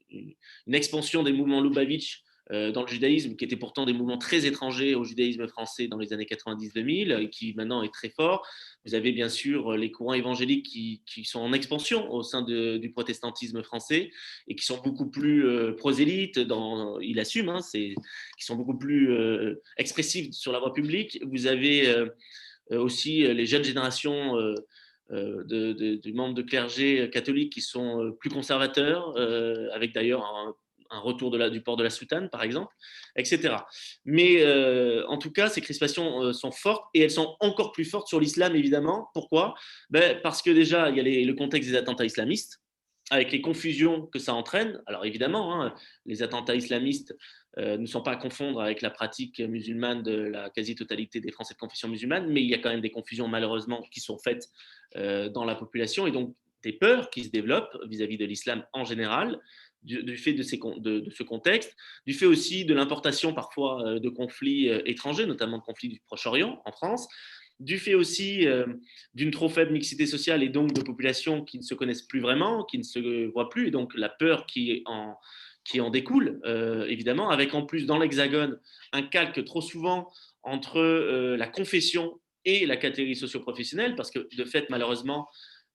expansion des mouvements Lubavitch dans le judaïsme, qui étaient pourtant des mouvements très étrangers au judaïsme français dans les années 90-2000, et qui maintenant est très fort. Vous avez bien sûr les courants évangéliques qui sont en expansion au sein du protestantisme français et qui sont beaucoup plus prosélytes, ils l'assument, hein, qui sont beaucoup plus expressifs sur la voie publique. Vous avez aussi les jeunes générations du membres de clergé catholique qui sont plus conservateurs, avec d'ailleurs un retour du port de la soutane, par exemple, etc. Mais en tout cas, ces crispations sont fortes et elles sont encore plus fortes sur l'islam, évidemment. Pourquoi ? Parce que déjà, il y a le contexte des attentats islamistes, avec les confusions que ça entraîne. Alors évidemment, hein, les attentats islamistes ne sont pas à confondre avec la pratique musulmane de la quasi-totalité des Français de confession musulmane, mais il y a quand même des confusions malheureusement qui sont faites dans la population et donc des peurs qui se développent vis-à-vis de l'islam en général, du fait de ce contexte, du fait aussi de l'importation parfois de conflits étrangers, notamment de conflits du Proche-Orient en France, du fait aussi d'une trop faible mixité sociale et donc de populations qui ne se connaissent plus vraiment, qui ne se voient plus, et donc la peur qui en découle, évidemment, avec en plus dans l'Hexagone un calque trop souvent entre la confession et la catégorie socio-professionnelle, parce que de fait, malheureusement,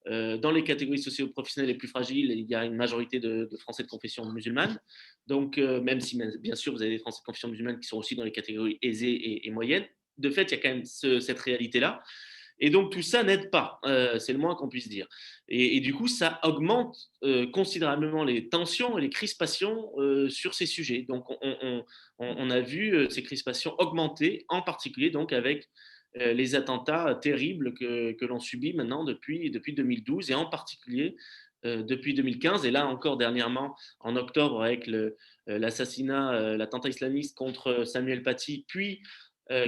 dans les catégories socio-professionnelles les plus fragiles, il y a une majorité de Français de confession musulmane. Donc, même si, bien sûr, vous avez des Français de confession musulmane qui sont aussi dans les catégories aisées et moyennes, de fait, il y a quand même cette réalité-là. Et donc, tout ça n'aide pas, c'est le moins qu'on puisse dire. Et du coup, ça augmente considérablement les tensions et les crispations sur ces sujets. Donc, on a vu ces crispations augmenter, en particulier donc avec les attentats terribles que l'on subit maintenant depuis 2012 et en particulier depuis 2015. Et là encore dernièrement, en octobre, avec l'assassinat, l'attentat islamiste contre Samuel Paty, puis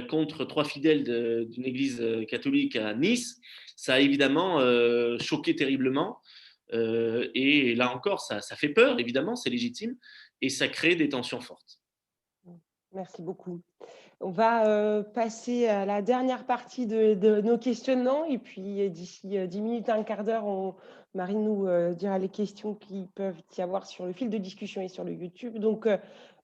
contre 3 fidèles d'une église catholique à Nice, ça a évidemment choqué terriblement. Et là encore, ça fait peur, évidemment, c'est légitime, et ça crée des tensions fortes. Merci beaucoup. On va passer à la dernière partie de nos questionnements et puis d'ici 10 minutes, un quart d'heure, Marine nous dira les questions qui peuvent y avoir sur le fil de discussion et sur le YouTube. Donc,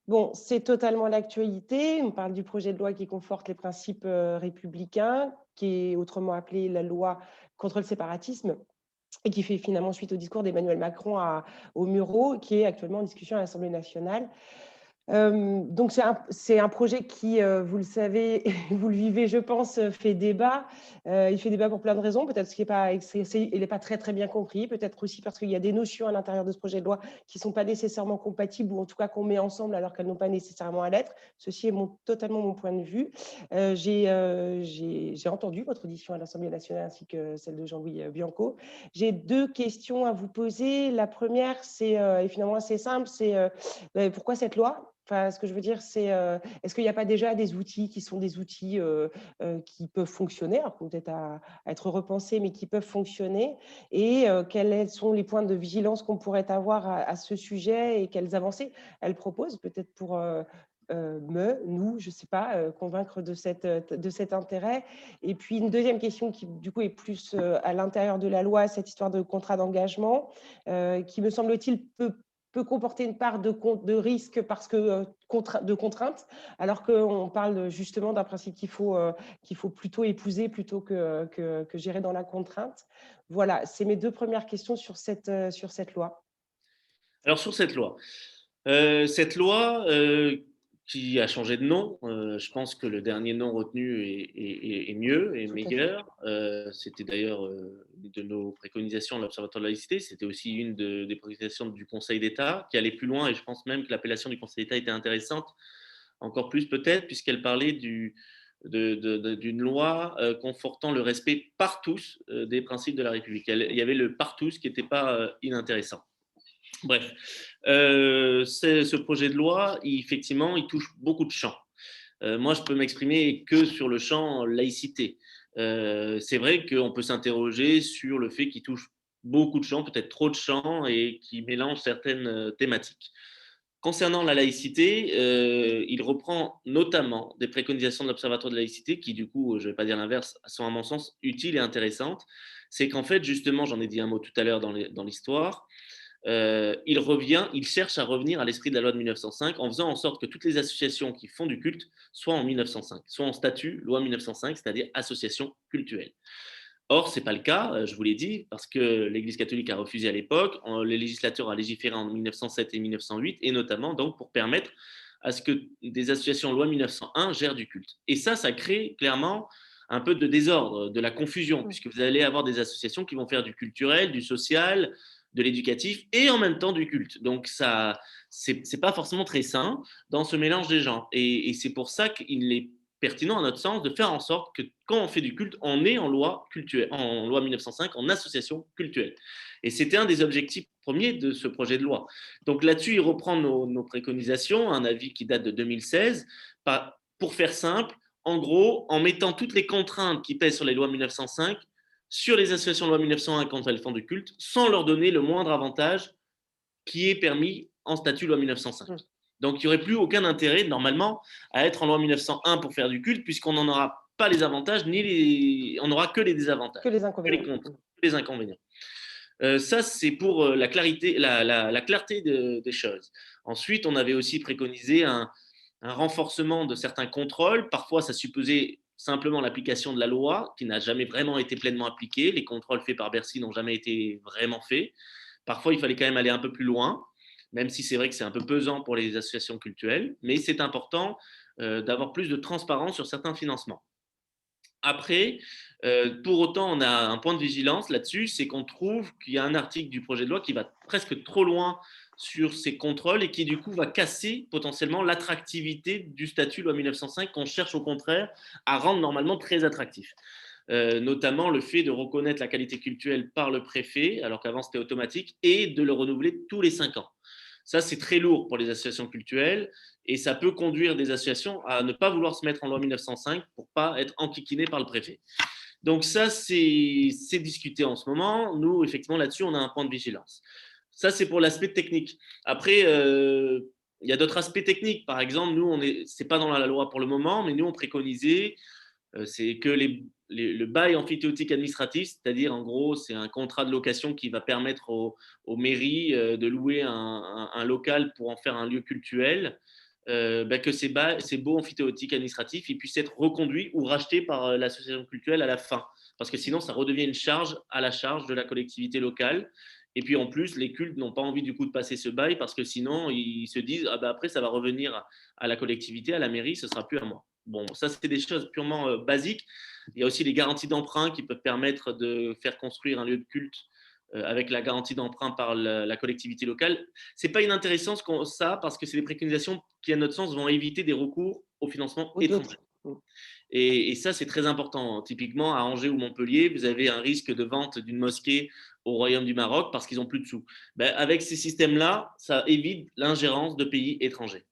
bon, c'est totalement l'actualité. On parle du projet de loi qui conforte les principes républicains, qui est autrement appelé la loi contre le séparatisme et qui fait finalement suite au discours d'Emmanuel Macron au Murau, qui est actuellement en discussion à l'Assemblée nationale. Donc, c'est un projet qui, vous le savez, vous le vivez, je pense, fait débat. Il fait débat pour plein de raisons. Peut-être qu'il n'est pas très, très bien compris. Peut-être aussi parce qu'il y a des notions à l'intérieur de ce projet de loi qui ne sont pas nécessairement compatibles ou en tout cas qu'on met ensemble alors qu'elles n'ont pas nécessairement à l'être. Ceci est totalement mon point de vue. J'ai entendu votre audition à l'Assemblée nationale ainsi que celle de Jean-Louis Bianco. J'ai 2 questions à vous poser. La première, c'est finalement assez simple, c'est pourquoi cette loi ? Enfin, ce que je veux dire, c'est est-ce qu'il n'y a pas déjà des outils qui sont des outils qui peuvent fonctionner, alors peut-être à être repensés, mais qui peuvent fonctionner, et quels sont les points de vigilance qu'on pourrait avoir à ce sujet et quelles avancées elle propose, peut-être pour nous, je ne sais pas, convaincre de cet intérêt. Et puis une deuxième question qui du coup est plus à l'intérieur de la loi, cette histoire de contrat d'engagement, qui me semble-t-il peut comporter une part de risque parce que de contrainte, alors qu'on parle justement d'un principe qu'il faut plutôt épouser plutôt que gérer dans la contrainte. Voilà, c'est mes 2 premières questions sur cette loi. Alors sur cette loi, qui a changé de nom, je pense que le dernier nom retenu est mieux et meilleur. C'était d'ailleurs une de nos préconisations de l'Observatoire de la laïcité. C'était aussi une des préconisations du Conseil d'État qui allait plus loin, et je pense même que l'appellation du Conseil d'État était intéressante, encore plus peut-être, puisqu'elle parlait d'une loi confortant le respect par tous des principes de la République. Il y avait le par tous qui n'était pas inintéressant. Bref, ce projet de loi, effectivement, il touche beaucoup de champs. Moi, je peux m'exprimer que sur le champ laïcité. C'est vrai qu'on peut s'interroger sur le fait qu'il touche beaucoup de champs, peut-être trop de champs, et qui mélange certaines thématiques. Concernant la laïcité, il reprend notamment des préconisations de l'Observatoire de la laïcité qui, du coup, je ne vais pas dire l'inverse, sont à mon sens utiles et intéressantes. C'est qu'en fait, justement, j'en ai dit un mot tout à l'heure dans l'histoire, il cherche à revenir à l'esprit de la loi de 1905 en faisant en sorte que toutes les associations qui font du culte soient en 1905, soient en statut loi 1905, c'est-à-dire association cultuelle. Or, ce n'est pas le cas, je vous l'ai dit, parce que l'Église catholique a refusé à l'époque, les législateurs ont légiféré en 1907 et 1908, et notamment donc pour permettre à ce que des associations loi 1901 gèrent du culte. Et ça crée clairement un peu de désordre, de la confusion, puisque vous allez avoir des associations qui vont faire du culturel, du social, de l'éducatif et en même temps du culte. Donc, ça, c'est pas forcément très sain dans ce mélange des genres. Et c'est pour ça qu'il est pertinent, à notre sens, de faire en sorte que quand on fait du culte, on est en loi cultuelle, en loi 1905, en association cultuelle. Et c'était un des objectifs premiers de ce projet de loi. Donc là-dessus, il reprend nos préconisations, un avis qui date de 2016, pour faire simple, en gros, en mettant toutes les contraintes qui pèsent sur les lois 1905 sur les associations loi 1901 quand elles font du culte, sans leur donner le moindre avantage qui est permis en statut loi 1905. Donc, il n'y aurait plus aucun intérêt, normalement, à être en loi 1901 pour faire du culte, puisqu'on n'en aura pas les avantages, on n'aura que les désavantages. Que les inconvénients. Que les inconvénients. Ça, c'est pour la clarté des choses. Ensuite, on avait aussi préconisé un renforcement de certains contrôles. Parfois, ça supposait simplement l'application de la loi qui n'a jamais vraiment été pleinement appliquée. Les contrôles faits par Bercy n'ont jamais été vraiment faits. Parfois, il fallait quand même aller un peu plus loin, même si c'est vrai que c'est un peu pesant pour les associations cultuelles, mais c'est important d'avoir plus de transparence sur certains financements. Après, pour autant, on a un point de vigilance là-dessus, c'est qu'on trouve qu'il y a un article du projet de loi qui va presque trop loin sur ces contrôles et qui du coup va casser potentiellement l'attractivité du statut loi 1905 qu'on cherche au contraire à rendre normalement très attractif. Notamment le fait de reconnaître la qualité culturelle par le préfet, alors qu'avant c'était automatique, et de le renouveler tous les 5 ans. Ça, c'est très lourd pour les associations cultuelles et ça peut conduire des associations à ne pas vouloir se mettre en loi 1905 pour ne pas être enquiquinées par le préfet. Donc ça, c'est discuté en ce moment. Nous, effectivement, là-dessus, on a un point de vigilance. Ça, c'est pour l'aspect technique. Après, il y a d'autres aspects techniques. Par exemple, nous, c'est pas dans la loi pour le moment, mais nous, on préconisait, c'est que le bail amphithéotique administratif, c'est-à-dire en gros, c'est un contrat de location qui va permettre aux mairies de louer un local pour en faire un lieu cultuel, que ces baux amphithéotiques administratifs ils puissent être reconduits ou rachetés par l'association culturelle à la fin. Parce que sinon, ça redevient une charge à la charge de la collectivité locale. Et puis en plus, les cultes n'ont pas envie du coup de passer ce bail parce que sinon, ils se disent après, ça va revenir à la collectivité, à la mairie, ce ne sera plus à moi. Bon, ça, c'est des choses purement basiques. Il y a aussi les garanties d'emprunt qui peuvent permettre de faire construire un lieu de culte avec la garantie d'emprunt par la collectivité locale. Ce n'est pas inintéressant ça parce que c'est des préconisations qui, à notre sens, vont éviter des recours au financement étranger. Et ça, c'est très important. Typiquement, à Angers ou Montpellier, vous avez un risque de vente d'une mosquée au Royaume du Maroc parce qu'ils n'ont plus de sous. Avec ces systèmes-là, ça évite l'ingérence de pays étrangers.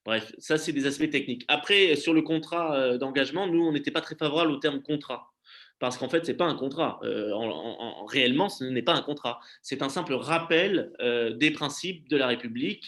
Bref, ça, c'est des aspects techniques. Après, sur le contrat d'engagement, nous, on n'était pas très favorable au terme contrat. Parce qu'en fait, ce n'est pas un contrat. Réellement, ce n'est pas un contrat. C'est un simple rappel des principes de la République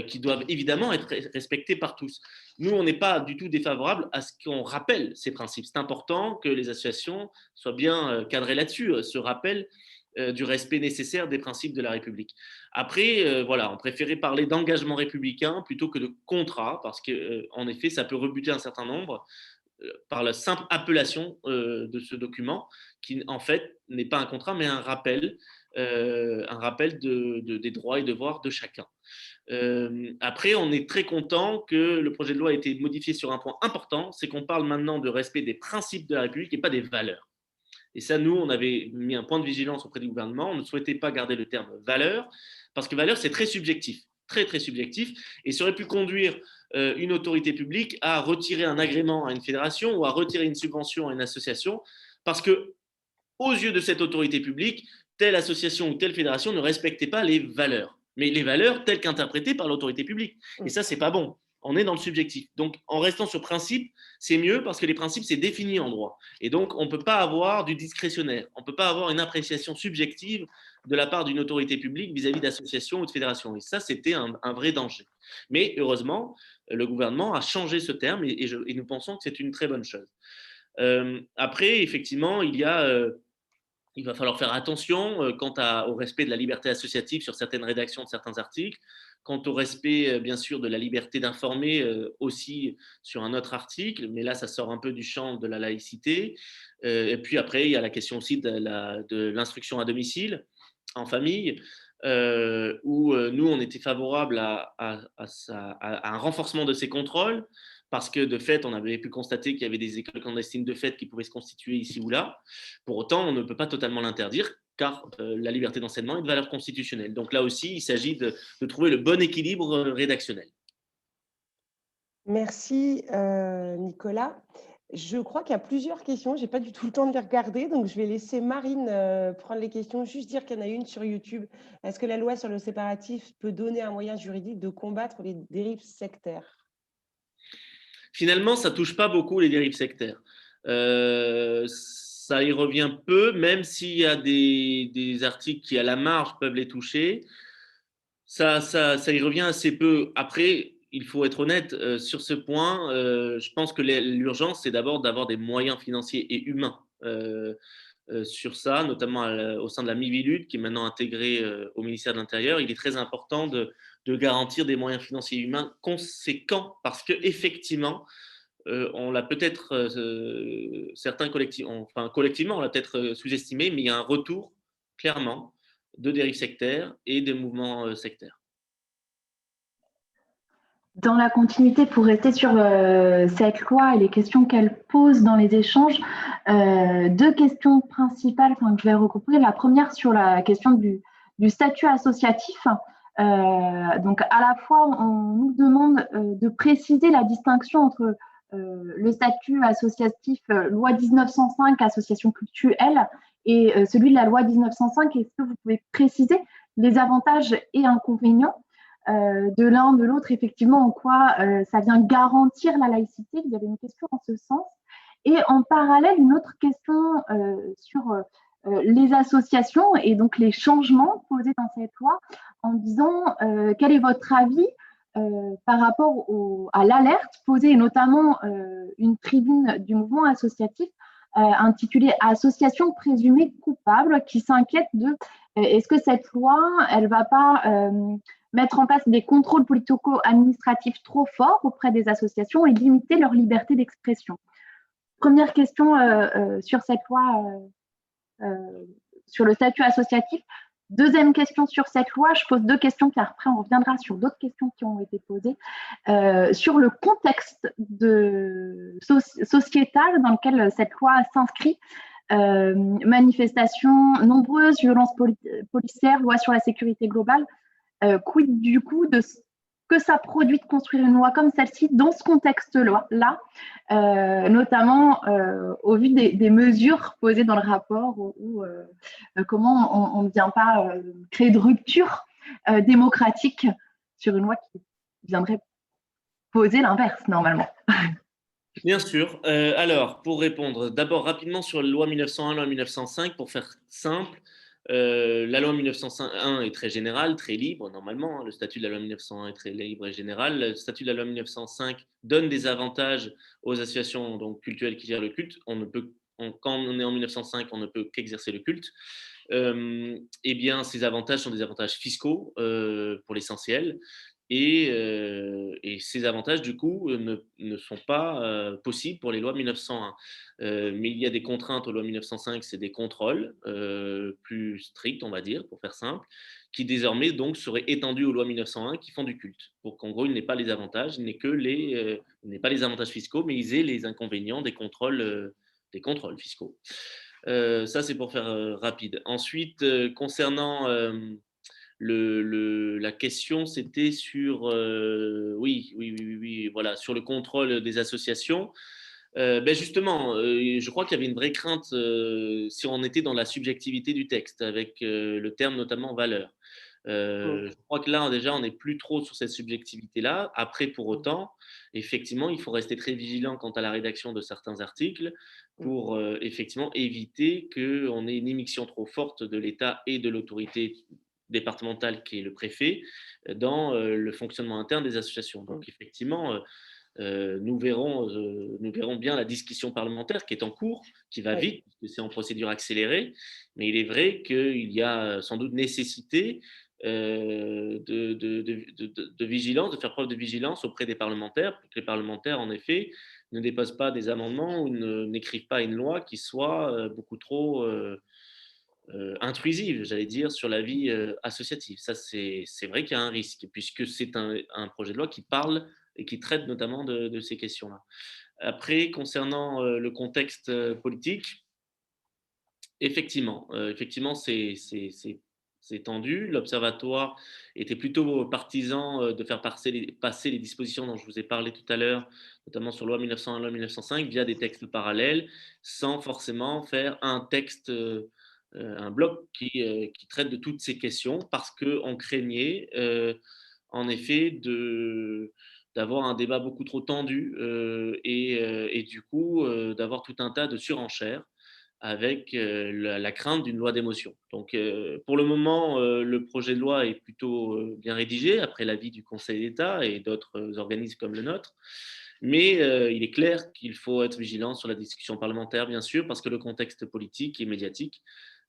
qui doivent évidemment être respectés par tous. Nous, on n'est pas du tout défavorable à ce qu'on rappelle ces principes. C'est important que les associations soient bien cadrées là-dessus, ce rappel du respect nécessaire des principes de la République. Après, voilà, on préférait parler d'engagement républicain plutôt que de contrat, parce qu'en effet, ça peut rebuter un certain nombre par la simple appellation de ce document, qui en fait n'est pas un contrat, mais un rappel des droits et devoirs de chacun. Après, on est très content que le projet de loi ait été modifié sur un point important, c'est qu'on parle maintenant de respect des principes de la République et pas des valeurs. Et ça, nous, on avait mis un point de vigilance auprès du gouvernement. On ne souhaitait pas garder le terme valeur, parce que valeur, c'est très subjectif, très, très subjectif, et ça aurait pu conduire une autorité publique à retirer un agrément à une fédération ou à retirer une subvention à une association, parce que, aux yeux de cette autorité publique, telle association ou telle fédération ne respectait pas les valeurs. Mais les valeurs telles qu'interprétées par l'autorité publique. Et ça, c'est pas bon. On est dans le subjectif. Donc, en restant sur principe, c'est mieux parce que les principes, c'est défini en droit. Et donc, on ne peut pas avoir du discrétionnaire. On ne peut pas avoir une appréciation subjective de la part d'une autorité publique vis-à-vis d'associations ou de fédérations. Et ça, c'était un vrai danger. Mais heureusement, le gouvernement a changé ce terme et nous pensons que c'est une très bonne chose. Après, effectivement, il va falloir faire attention quant au respect de la liberté associative sur certaines rédactions de certains articles, quant au respect, bien sûr, de la liberté d'informer aussi sur un autre article, mais là, ça sort un peu du champ de la laïcité. Et puis après, il y a la question aussi de l'instruction à domicile, en famille, où nous, on était favorable à un renforcement de ces contrôles, parce que de fait, on avait pu constater qu'il y avait des écoles clandestines de fait qui pouvaient se constituer ici ou là. Pour autant, on ne peut pas totalement l'interdire, car la liberté d'enseignement est de valeur constitutionnelle. Donc là aussi, il s'agit de trouver le bon équilibre rédactionnel. Merci Nicolas. Je crois qu'il y a plusieurs questions. Je n'ai pas du tout le temps de les regarder, donc je vais laisser Marine prendre les questions. Juste dire qu'il y en a une sur YouTube. Est-ce que la loi sur le séparatisme peut donner un moyen juridique de combattre les dérives sectaires? Finalement, ça ne touche pas beaucoup les dérives sectaires. Ça y revient peu, même s'il y a des articles qui, à la marge, peuvent les toucher. Ça y revient assez peu. Après, il faut être honnête sur ce point. Je pense que l'urgence, c'est d'abord d'avoir des moyens financiers et humains sur ça, notamment au sein de la Miviludes, qui est maintenant intégrée au ministère de l'Intérieur. Il est très important de garantir des moyens financiers et humains conséquents parce qu'effectivement, on l'a peut-être, collectivement, on l'a peut-être sous-estimé, mais il y a un retour, clairement, de dérives sectaires et de mouvements sectaires. Dans la continuité, pour rester sur cette loi et les questions qu'elle pose dans les échanges, deux questions principales que je vais regrouper. La première sur la question du statut associatif. Donc, à la fois, on nous demande de préciser la distinction entre le statut associatif loi 1905, association cultuelle, et celui de la loi 1905. Est-ce que vous pouvez préciser les avantages et inconvénients de l'un, de l'autre, effectivement, en quoi ça vient garantir la laïcité? Il y avait une question en ce sens. Et en parallèle, une autre question sur les associations et donc les changements posés dans cette loi, en disant quel est votre avis par rapport à l'alerte posée, et notamment une tribune du mouvement associatif intitulée Association présumée coupable, qui s'inquiète de est-ce que cette loi, elle ne va pas mettre en place des contrôles politico-administratifs trop forts auprès des associations et limiter leur liberté d'expression. Première question sur cette loi, sur le statut associatif. Deuxième question sur cette loi, je pose deux questions, puis après on reviendra sur d'autres questions qui ont été posées, sur le contexte sociétal dans lequel cette loi s'inscrit. Manifestations nombreuses, violences policières, loi sur la sécurité globale. Quid du coup de ce que ça produit de construire une loi comme celle-ci dans ce contexte-là, notamment au vu des mesures posées dans le rapport, ou comment on ne vient pas créer de rupture démocratique sur une loi qui viendrait poser l'inverse normalement. Bien sûr. Alors, pour répondre, d'abord rapidement sur la loi 1901, loi 1905, pour faire simple. La loi 1901 est très générale, très libre, normalement. Hein, le statut de la loi 1901 est très libre et général. Le statut de la loi 1905 donne des avantages aux associations donc, cultuelles qui gèrent le culte. Quand on est en 1905, on ne peut qu'exercer le culte. Eh bien, ces avantages sont des avantages fiscaux pour l'essentiel. Et ces avantages, du coup, ne sont pas possibles pour les lois 1901. Mais il y a des contraintes aux lois 1905, c'est des contrôles plus stricts, on va dire, pour faire simple, qui désormais donc seraient étendus aux lois 1901 qui font du culte. Pour qu'en gros, il n'ait pas les avantages, il n'ait pas les avantages fiscaux, mais ils aient les inconvénients des contrôles fiscaux. Ça, c'est pour faire rapide. Ensuite, concernant la question, c'était sur, voilà, sur le contrôle des associations. Justement, je crois qu'il y avait une vraie crainte si on était dans la subjectivité du texte, avec le terme notamment valeur. Je crois que là, déjà, on n'est plus trop sur cette subjectivité-là. Après, pour autant, effectivement, il faut rester très vigilant quant à la rédaction de certains articles pour effectivement éviter qu'on ait une immixtion trop forte de l'État et de l'autorité départementale qui est le préfet dans le fonctionnement interne des associations. Donc, effectivement, nous verrons bien la discussion parlementaire qui est en cours, qui va vite, parce que c'est en procédure accélérée, mais il est vrai qu'il y a sans doute nécessité de vigilance, de faire preuve de vigilance auprès des parlementaires, pour que les parlementaires, en effet, ne déposent pas des amendements ou n'écrivent pas une loi qui soit beaucoup trop intrusive, j'allais dire, sur la vie associative. Ça, c'est vrai qu'il y a un risque, puisque c'est un projet de loi qui parle et qui traite notamment de ces questions-là. Après, concernant le contexte politique, effectivement, c'est tendu. L'Observatoire était plutôt partisan de faire passer les dispositions dont je vous ai parlé tout à l'heure, notamment sur loi 1901 loi 1905, via des textes parallèles, sans forcément faire un texte, un bloc qui traite de toutes ces questions, parce qu'on craignait, en effet, d'avoir un débat beaucoup trop tendu et du coup d'avoir tout un tas de surenchères avec la crainte d'une loi d'émotion. Donc pour le moment, le projet de loi est plutôt bien rédigé après l'avis du Conseil d'État et d'autres organismes comme le nôtre. Mais il est clair qu'il faut être vigilant sur la discussion parlementaire, bien sûr, parce que le contexte politique et médiatique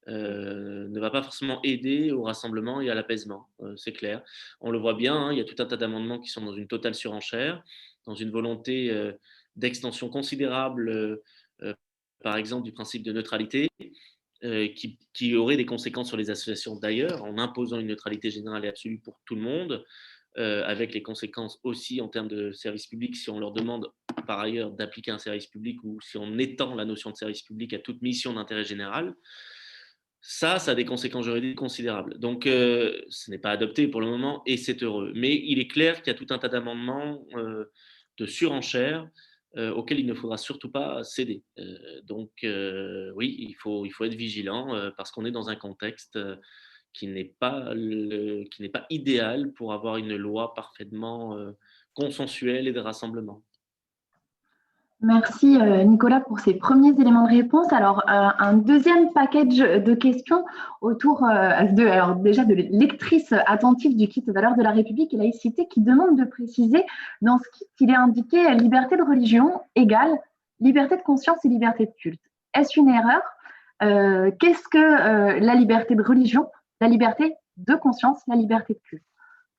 ne va pas forcément aider au rassemblement et à l'apaisement, c'est clair. On le voit bien, hein, il y a tout un tas d'amendements qui sont dans une totale surenchère, dans une volonté d'extension considérable, par exemple, du principe de neutralité, qui aurait des conséquences sur les associations d'ailleurs, en imposant une neutralité générale et absolue pour tout le monde, avec les conséquences aussi en termes de service public si on leur demande par ailleurs d'appliquer un service public ou si on étend la notion de service public à toute mission d'intérêt général. Ça a des conséquences juridiques considérables. Donc, ce n'est pas adopté pour le moment et c'est heureux. Mais il est clair qu'il y a tout un tas d'amendements de surenchère auxquels il ne faudra surtout pas céder. Donc, oui, il faut être vigilant parce qu'on est dans un contexte qui n'est pas idéal pour avoir une loi parfaitement consensuelle et de rassemblement. Merci Nicolas pour ces premiers éléments de réponse. Alors, un deuxième package de questions autour alors déjà de lectrice attentive du kit Valeurs de la République et laïcité qui demande de préciser dans ce kit qu'il est indiqué liberté de religion égale liberté de conscience et liberté de culte. Est-ce une erreur? Qu'est-ce que la liberté de religion, la liberté de conscience, la liberté de culte?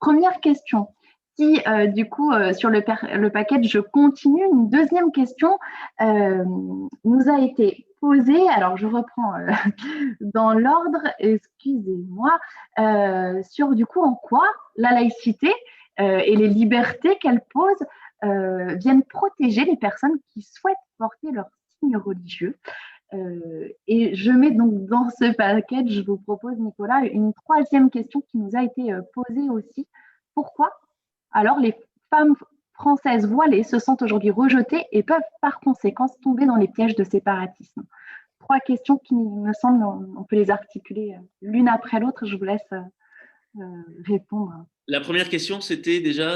Première question. Si du coup sur le package je continue, une deuxième question nous a été posée, alors je reprends dans l'ordre, excusez-moi, sur du coup en quoi la laïcité et les libertés qu'elle pose viennent protéger les personnes qui souhaitent porter leur signe religieux. Et je mets donc dans ce package, je vous propose Nicolas, une troisième question qui nous a été posée aussi. Pourquoi alors les femmes françaises voilées se sentent aujourd'hui rejetées et peuvent par conséquent tomber dans les pièges de séparatisme? Trois questions qui me semblent, on peut les articuler l'une après l'autre. Je vous laisse répondre. La première question, c'était liberté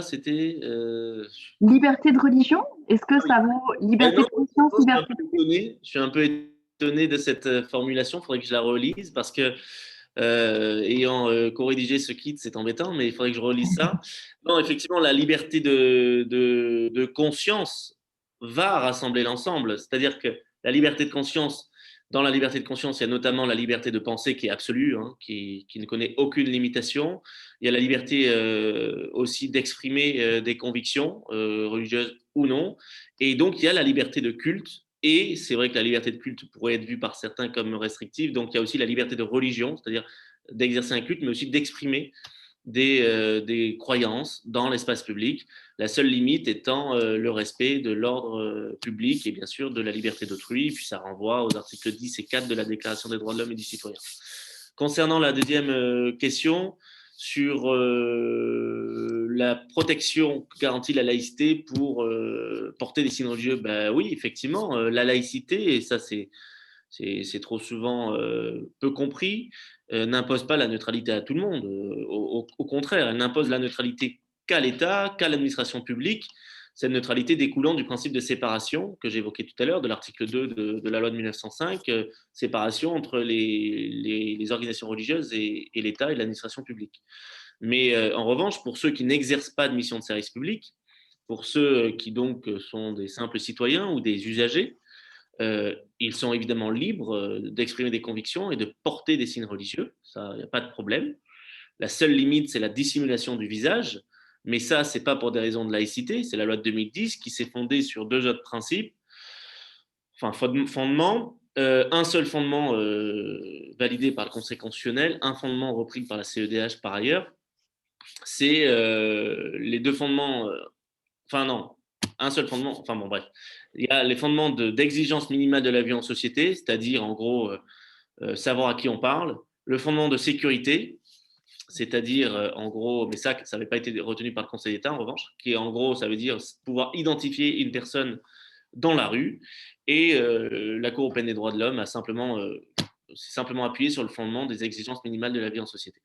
de religion. Est-ce que ça vaut liberté de conscience, liberté de culte? Je suis un peu étonné de cette formulation. Il faudrait que je la relise parce que ayant co-rédigé ce kit, c'est embêtant, mais il faudrait que je relise ça. Non, effectivement, la liberté de conscience va rassembler l'ensemble. C'est-à-dire que la liberté de conscience, dans la liberté de conscience, il y a notamment la liberté de penser qui est absolue, hein, qui ne connaît aucune limitation. Il y a la liberté aussi d'exprimer des convictions religieuses ou non. Et donc, il y a la liberté de culte. Et c'est vrai que la liberté de culte pourrait être vue par certains comme restrictive. Donc, il y a aussi la liberté de religion, c'est-à-dire d'exercer un culte, mais aussi d'exprimer des croyances dans l'espace public. La seule limite étant le respect de l'ordre public et bien sûr de la liberté d'autrui. Puis ça renvoie aux articles 10 et 4 de la Déclaration des droits de l'homme et du citoyen. Concernant la deuxième question, sur la protection que garantit la laïcité pour porter des signes religieux, ben oui, effectivement, la laïcité, et ça c'est trop souvent peu compris, n'impose pas la neutralité à tout le monde. Au contraire, elle n'impose la neutralité qu'à l'État, qu'à l'administration publique, cette neutralité découlant du principe de séparation que j'évoquais tout à l'heure, de l'article 2 de la loi de 1905, séparation entre les organisations religieuses et l'État et l'administration publique. Mais en revanche, pour ceux qui n'exercent pas de mission de service public, pour ceux qui donc sont des simples citoyens ou des usagers, ils sont évidemment libres d'exprimer des convictions et de porter des signes religieux, ça, il n'y a pas de problème. La seule limite, c'est la dissimulation du visage, mais ça, ce n'est pas pour des raisons de laïcité, c'est la loi de 2010 qui s'est fondée sur deux autres principes, enfin fondements, un seul fondement validé par le Conseil constitutionnel, un fondement repris par la CEDH par ailleurs, c'est les deux fondements, un seul fondement, enfin bon bref, il y a les fondements d'exigence minimale de la vie en société, c'est-à-dire en gros savoir à qui on parle, le fondement de sécurité, c'est-à-dire en gros, mais ça n'avait pas été retenu par le Conseil d'État en revanche, qui est en gros, ça veut dire pouvoir identifier une personne dans la rue, et la Cour européenne des droits de l'homme s'est simplement appuyé sur le fondement des exigences minimales de la vie en société.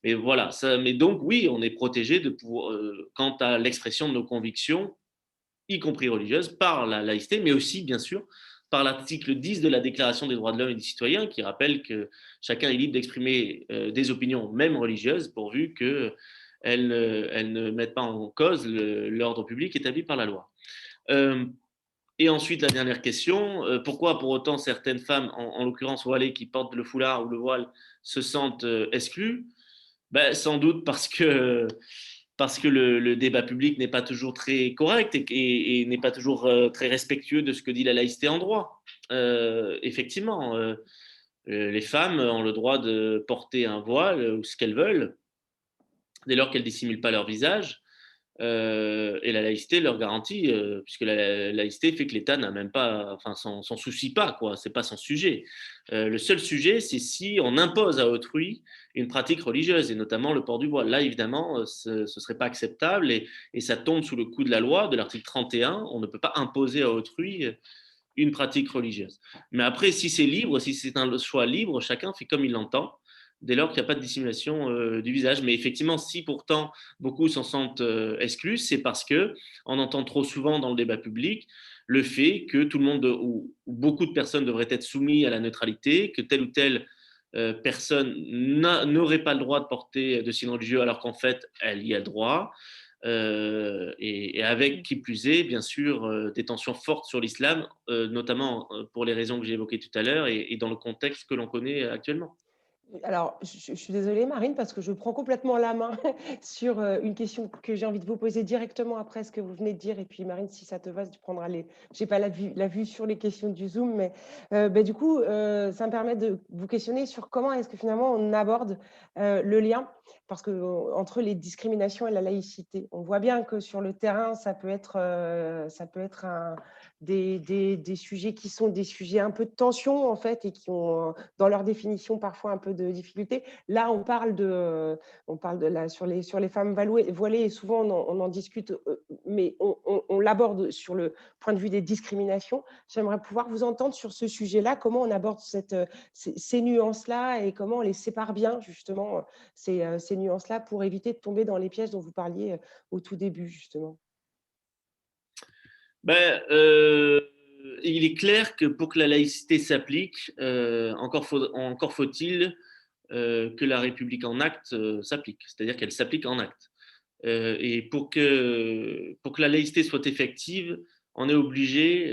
Mais voilà, mais donc oui, on est protégé quant à l'expression de nos convictions, y compris religieuses, par la laïcité, mais aussi, bien sûr, par l'article 10 de la Déclaration des droits de l'homme et du citoyen, qui rappelle que chacun est libre d'exprimer des opinions, même religieuses, pourvu qu'elles ne mettent pas en cause l'ordre public établi par la loi. Et ensuite, la dernière question, pourquoi pour autant certaines femmes, en l'occurrence voilées, qui portent le foulard ou le voile, se sentent exclues? Ben, sans doute parce que parce que le débat public n'est pas toujours très correct et n'est pas toujours très respectueux de ce que dit la laïcité en droit. Effectivement, les femmes ont le droit de porter un voile ou ce qu'elles veulent, dès lors qu'elles ne dissimulent pas leur visage. Et la laïcité leur garantit, puisque la laïcité fait que l'État n'a même pas, enfin, s'en soucie pas, quoi. C'est pas son sujet. Le seul sujet, c'est si on impose à autrui une pratique religieuse, et notamment le port du voile. Là, évidemment, ce serait pas acceptable, et ça tombe sous le coup de la loi, de l'article 31. On ne peut pas imposer à autrui une pratique religieuse. Mais après, si c'est libre, si c'est un choix libre, chacun fait comme il l'entend, dès lors qu'il n'y a pas de dissimulation du visage. Mais effectivement, si pourtant beaucoup s'en sentent exclus, c'est parce que on entend trop souvent dans le débat public le fait que tout le monde ou beaucoup de personnes devraient être soumises à la neutralité, que telle ou telle personne n'aurait pas le droit de porter de signe religieux alors qu'en fait, elle y a droit. Et avec qui plus est, bien sûr, des tensions fortes sur l'islam, notamment pour les raisons que j'ai évoquées tout à l'heure et dans le contexte que l'on connaît actuellement. Alors, je suis désolée, Marine, parce que je prends complètement la main sur une question que j'ai envie de vous poser directement après ce que vous venez de dire. Et puis, Marine, si ça te va, tu prendras les. Je n'ai pas la vue sur les questions du Zoom, mais du coup, ça me permet de vous questionner sur comment est-ce que finalement on aborde le lien parce que, entre les discriminations et la laïcité. On voit bien que sur le terrain, ça peut être des sujets qui sont des sujets un peu de tension, en fait, et qui ont, dans leur définition, parfois un peu de difficulté. Là, on parle sur les femmes voilées, et souvent on en discute, mais on l'aborde sur le point de vue des discriminations. J'aimerais pouvoir vous entendre sur ce sujet-là, comment on aborde ces nuances-là et comment on les sépare bien, justement, ces nuances-là, pour éviter de tomber dans les pièges dont vous parliez au tout début, justement. Ben, il est clair que pour que la laïcité s'applique, encore faut-il que la République en acte s'applique, c'est-à-dire qu'elle s'applique en acte. Et pour que la laïcité soit effective, on est obligé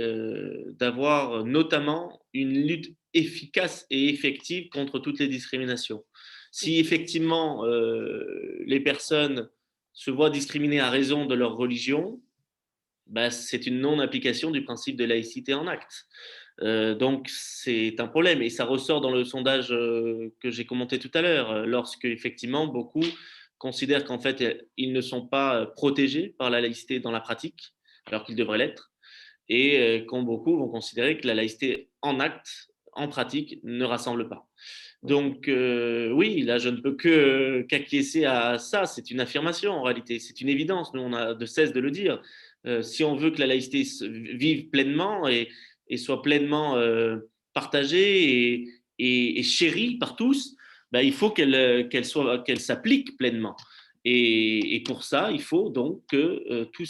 d'avoir notamment une lutte efficace et effective contre toutes les discriminations. Si effectivement les personnes se voient discriminées à raison de leur religion, bah, c'est une non-application du principe de laïcité en acte. Donc, c'est un problème. Et ça ressort dans le sondage que j'ai commenté tout à l'heure, lorsque, effectivement, beaucoup considèrent qu'en fait, ils ne sont pas protégés par la laïcité dans la pratique, alors qu'ils devraient l'être. Et quand beaucoup vont considérer que la laïcité en acte, en pratique, ne rassemble pas. Donc, oui, là, je ne peux qu'acquiescer à ça. C'est une affirmation, en réalité. C'est une évidence. Nous, on a de cesse de le dire. Si on veut que la laïcité vive pleinement et soit pleinement partagée et chérie par tous, ben, il faut qu'elle s'applique pleinement. Et pour ça, il faut donc que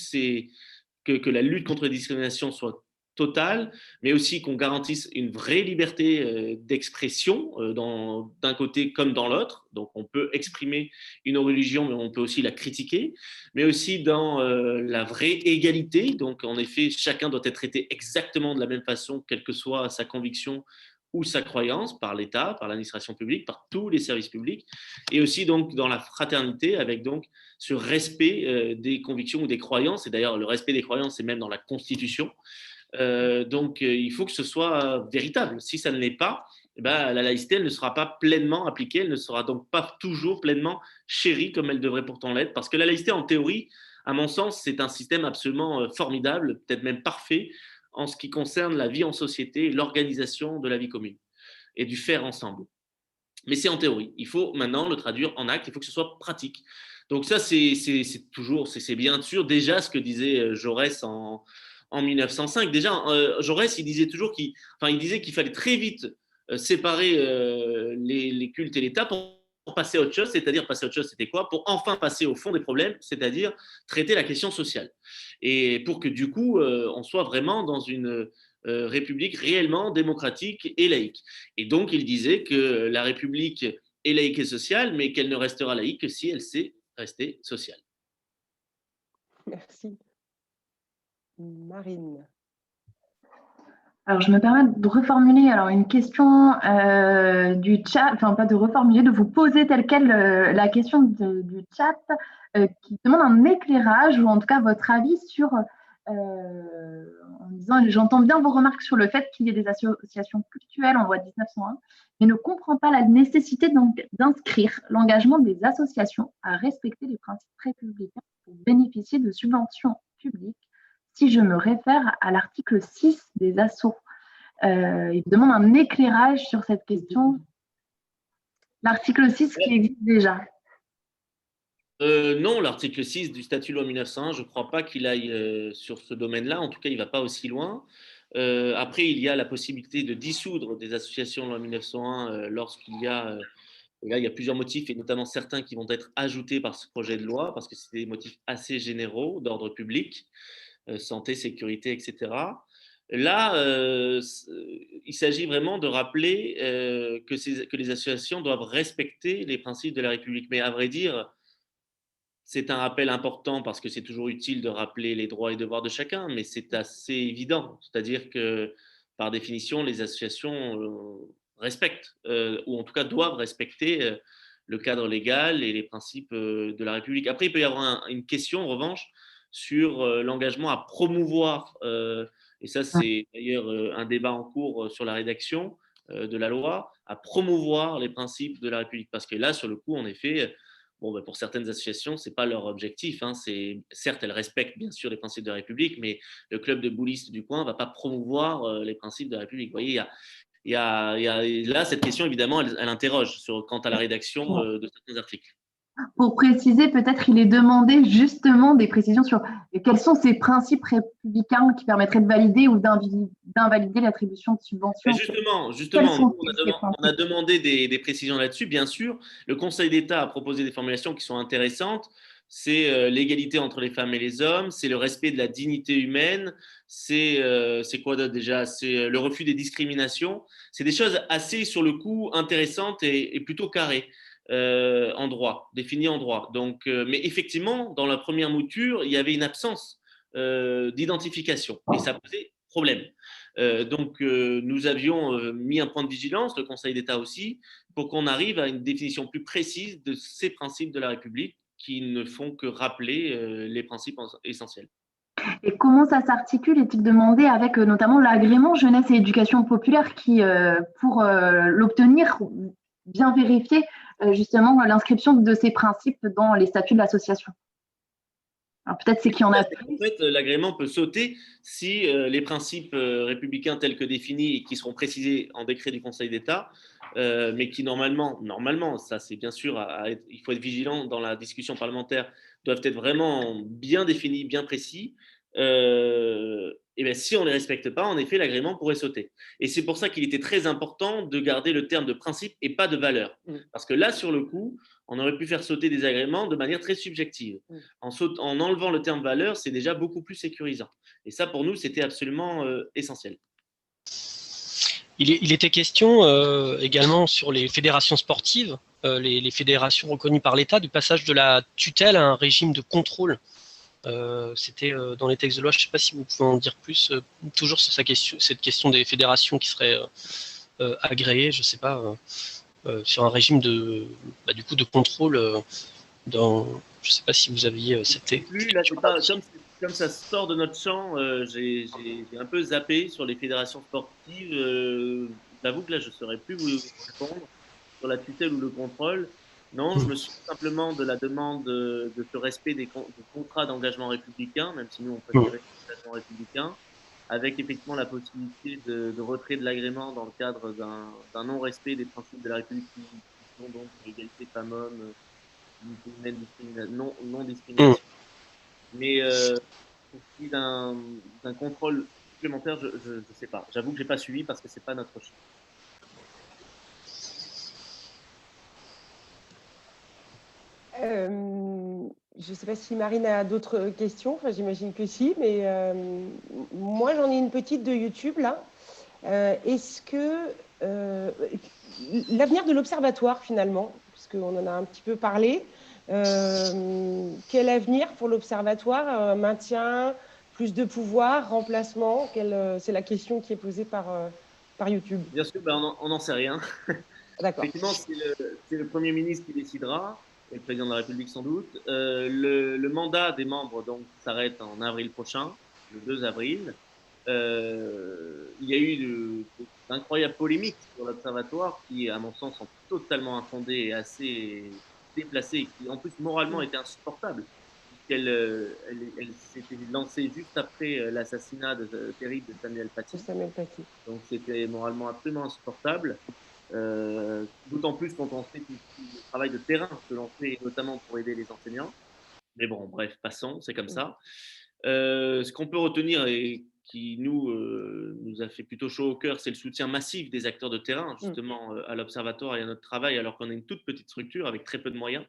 la lutte contre les discriminations soit totale, mais aussi qu'on garantisse une vraie liberté d'expression d'un côté comme dans l'autre. Donc on peut exprimer une religion, mais on peut aussi la critiquer, mais aussi dans la vraie égalité. Donc en effet, chacun doit être traité exactement de la même façon, quelle que soit sa conviction ou sa croyance, par l'État, par l'administration publique, par tous les services publics, et aussi donc dans la fraternité, avec donc ce respect des convictions ou des croyances. Et d'ailleurs, le respect des croyances, c'est même dans la Constitution. Donc, il faut que ce soit véritable. Si ça ne l'est pas, eh ben, la laïcité, elle ne sera pas pleinement appliquée, elle ne sera donc pas toujours pleinement chérie comme elle devrait pourtant l'être. Parce que la laïcité, en théorie, à mon sens, c'est un système absolument formidable, peut-être même parfait, en ce qui concerne la vie en société et l'organisation de la vie commune et du faire ensemble. Mais c'est en théorie. Il faut maintenant le traduire en acte, il faut que ce soit pratique. Donc ça, c'est bien sûr déjà ce que disait Jaurès en 1905. Déjà, Jaurès, il disait toujours il disait qu'il fallait très vite séparer les cultes et l'État pour passer à autre chose, c'est-à-dire passer à autre chose, c'était quoi? Pour enfin passer au fond des problèmes, c'est-à-dire traiter la question sociale. Et pour que du coup, on soit vraiment dans une république réellement démocratique et laïque. Et donc, il disait que la République est laïque et sociale, mais qu'elle ne restera laïque que si elle sait rester sociale. Merci. Marine. Alors, je me permets de reformuler une question du chat, enfin pas de reformuler, de vous poser telle quelle la question du chat qui demande un éclairage ou en tout cas votre avis sur, en disant, j'entends bien vos remarques sur le fait qu'il y ait des associations cultuelles en loi 1901, mais ne comprend pas la nécessité d'inscrire l'engagement des associations à respecter les principes républicains pour bénéficier de subventions publiques. Si je me réfère à l'article 6 des assos, il demande un éclairage sur cette question. L'article 6 qui existe déjà. Non, l'article 6 du statut loi 1901, je ne crois pas qu'il aille sur ce domaine-là. En tout cas, il ne va pas aussi loin. Après, il y a la possibilité de dissoudre des associations loi 1901 lorsqu'il y a… là, il y a plusieurs motifs, et notamment certains qui vont être ajoutés par ce projet de loi, parce que c'est des motifs assez généraux d'ordre public, santé, sécurité, etc. Là, il s'agit vraiment de rappeler que les associations doivent respecter les principes de la République. Mais à vrai dire, c'est un rappel important parce que c'est toujours utile de rappeler les droits et devoirs de chacun, mais c'est assez évident. C'est-à-dire que, par définition, les associations respectent, ou en tout cas doivent respecter le cadre légal et les principes de la République. Après, il peut y avoir une question, en revanche, sur l'engagement à promouvoir, et ça c'est d'ailleurs un débat en cours sur la rédaction de la loi, à promouvoir les principes de la République. Parce que là, sur le coup, en effet, bon, ben pour certaines associations, ce n'est pas leur objectif. Hein. Certes, elles respectent bien sûr les principes de la République, mais le club de boulistes du coin ne va pas promouvoir les principes de la République. Vous voyez, là, cette question, évidemment, elle interroge quant à la rédaction de certains articles. Pour préciser, peut-être il est demandé justement des précisions sur quels sont ces principes républicains qui permettraient de valider ou d'invalider l'attribution de subventions. Justement, on a demandé des précisions là-dessus. Bien sûr, le Conseil d'État a proposé des formulations qui sont intéressantes. C'est l'égalité entre les femmes et les hommes, c'est le respect de la dignité humaine, c'est quoi d'autre déjà? C'est le refus des discriminations. C'est des choses assez, sur le coup, intéressantes et plutôt carrées. En droit, défini en droit. Donc, mais effectivement, dans la première mouture, il y avait une absence d'identification et ça posait problème. Donc, nous avions mis un point de vigilance, le Conseil d'État aussi, pour qu'on arrive à une définition plus précise de ces principes de la République qui ne font que rappeler les principes essentiels. Et comment ça s'articule, est-il demandé, avec notamment l'agrément jeunesse et éducation populaire qui, pour l'obtenir, bien vérifier justement l'inscription de ces principes dans les statuts de l'association. Alors peut-être c'est qu'il y en a. En fait, l'agrément peut sauter si les principes républicains tels que définis et qui seront précisés en décret du Conseil d'État, mais qui normalement, ça c'est bien sûr, il faut être vigilant dans la discussion parlementaire, doivent être vraiment bien définis, bien précis. Et bien, si on ne les respecte pas, en effet, l'agrément pourrait sauter. Et c'est pour ça qu'il était très important de garder le terme de principe et pas de valeur. Parce que là, sur le coup, on aurait pu faire sauter des agréments de manière très subjective. En enlevant le terme valeur, c'est déjà beaucoup plus sécurisant. Et ça, pour nous, c'était absolument essentiel. Il était question également sur les fédérations sportives, les fédérations reconnues par l'État, du passage de la tutelle à un régime de contrôle. C'était dans les textes de loi, je ne sais pas si vous pouvez en dire plus, toujours sur cette question des fédérations qui seraient agréées, je ne sais pas, sur un régime de contrôle. Je ne sais pas si vous aviez cette… Comme ça sort de notre champ, j'ai un peu zappé sur les fédérations sportives. J'avoue que là, je ne saurais plus vous répondre sur la tutelle ou le contrôle. Non, je me suis simplement de la demande de ce respect des contrats d'engagement républicain, même si nous, on préférait l'engagement républicain, avec effectivement la possibilité de retrait de l'agrément dans le cadre d'un non-respect des principes de la République qui sont donc l'égalité femmes-hommes, non-discrimination. Mais pour ce qui est d'un contrôle supplémentaire, je ne sais pas. J'avoue que je n'ai pas suivi parce que ce n'est pas notre champ. Je ne sais pas si Marine a d'autres questions, enfin, j'imagine que si, mais moi j'en ai une petite de YouTube là. Est-ce que l'avenir de l'Observatoire finalement, puisqu'on en a un petit peu parlé, quel avenir pour l'Observatoire, maintien, Plus de pouvoir, remplacement, c'est la question qui est posée par YouTube. Bien sûr, on n'en sait rien. Effectivement, c'est le Premier ministre qui décidera, et le Président de la République sans doute. Le mandat des membres s'arrête en avril prochain, le 2 avril. Il y a eu d'incroyables polémiques sur l'Observatoire qui, à mon sens, sont totalement infondées et assez déplacées, et qui, en plus, moralement, étaient insupportables. Elle s'était lancée juste après l'assassinat terrible de Samuel Paty. Donc, c'était moralement absolument insupportable. D'autant plus quand on sait tout le travail de terrain que l'on fait, notamment pour aider les enseignants. Mais bon, bref, passons, c'est comme ça. Ce qu'on peut retenir et qui nous a fait plutôt chaud au cœur, c'est le soutien massif des acteurs de terrain, justement, à l'Observatoire et à notre travail, alors qu'on est une toute petite structure avec très peu de moyens.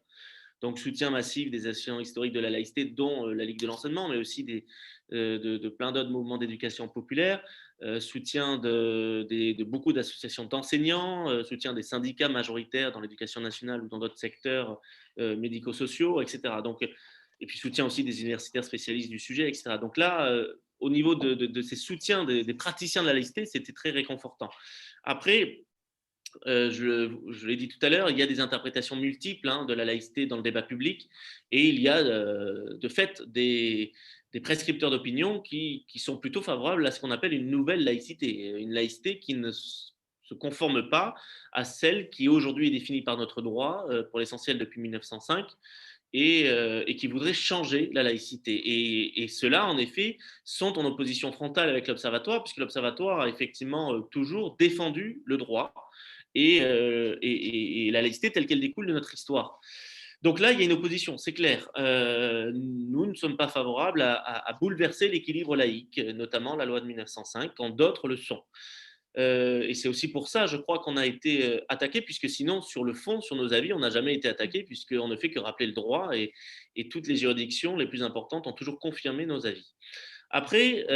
Donc, soutien massif des associations historiques de la laïcité, dont la Ligue de l'enseignement, mais aussi de plein d'autres mouvements d'éducation populaire, soutien de beaucoup d'associations d'enseignants, soutien des syndicats majoritaires dans l'éducation nationale ou dans d'autres secteurs médico-sociaux, etc. Donc, et puis soutien aussi des universitaires spécialistes du sujet, etc. Donc là, au niveau de ces soutiens des praticiens de la laïcité, c'était très réconfortant. Après, je l'ai dit tout à l'heure, il y a des interprétations multiples de la laïcité dans le débat public, et il y a de fait des prescripteurs d'opinion qui sont plutôt favorables à ce qu'on appelle une nouvelle laïcité, une laïcité qui ne se conforme pas à celle qui aujourd'hui est définie par notre droit, pour l'essentiel depuis 1905, et qui voudrait changer la laïcité. Et ceux-là, en effet, sont en opposition frontale avec l'Observatoire, puisque l'Observatoire a effectivement toujours défendu le droit et la laïcité telle qu'elle découle de notre histoire. Donc là, il y a une opposition, c'est clair. Nous ne sommes pas favorables à bouleverser l'équilibre laïque, notamment la loi de 1905, quand d'autres le sont. Et c'est aussi pour ça, je crois, qu'on a été attaqué, puisque sinon, sur le fond, sur nos avis, on n'a jamais été attaqué, puisqu'on ne fait que rappeler le droit, et toutes les juridictions les plus importantes ont toujours confirmé nos avis. Après,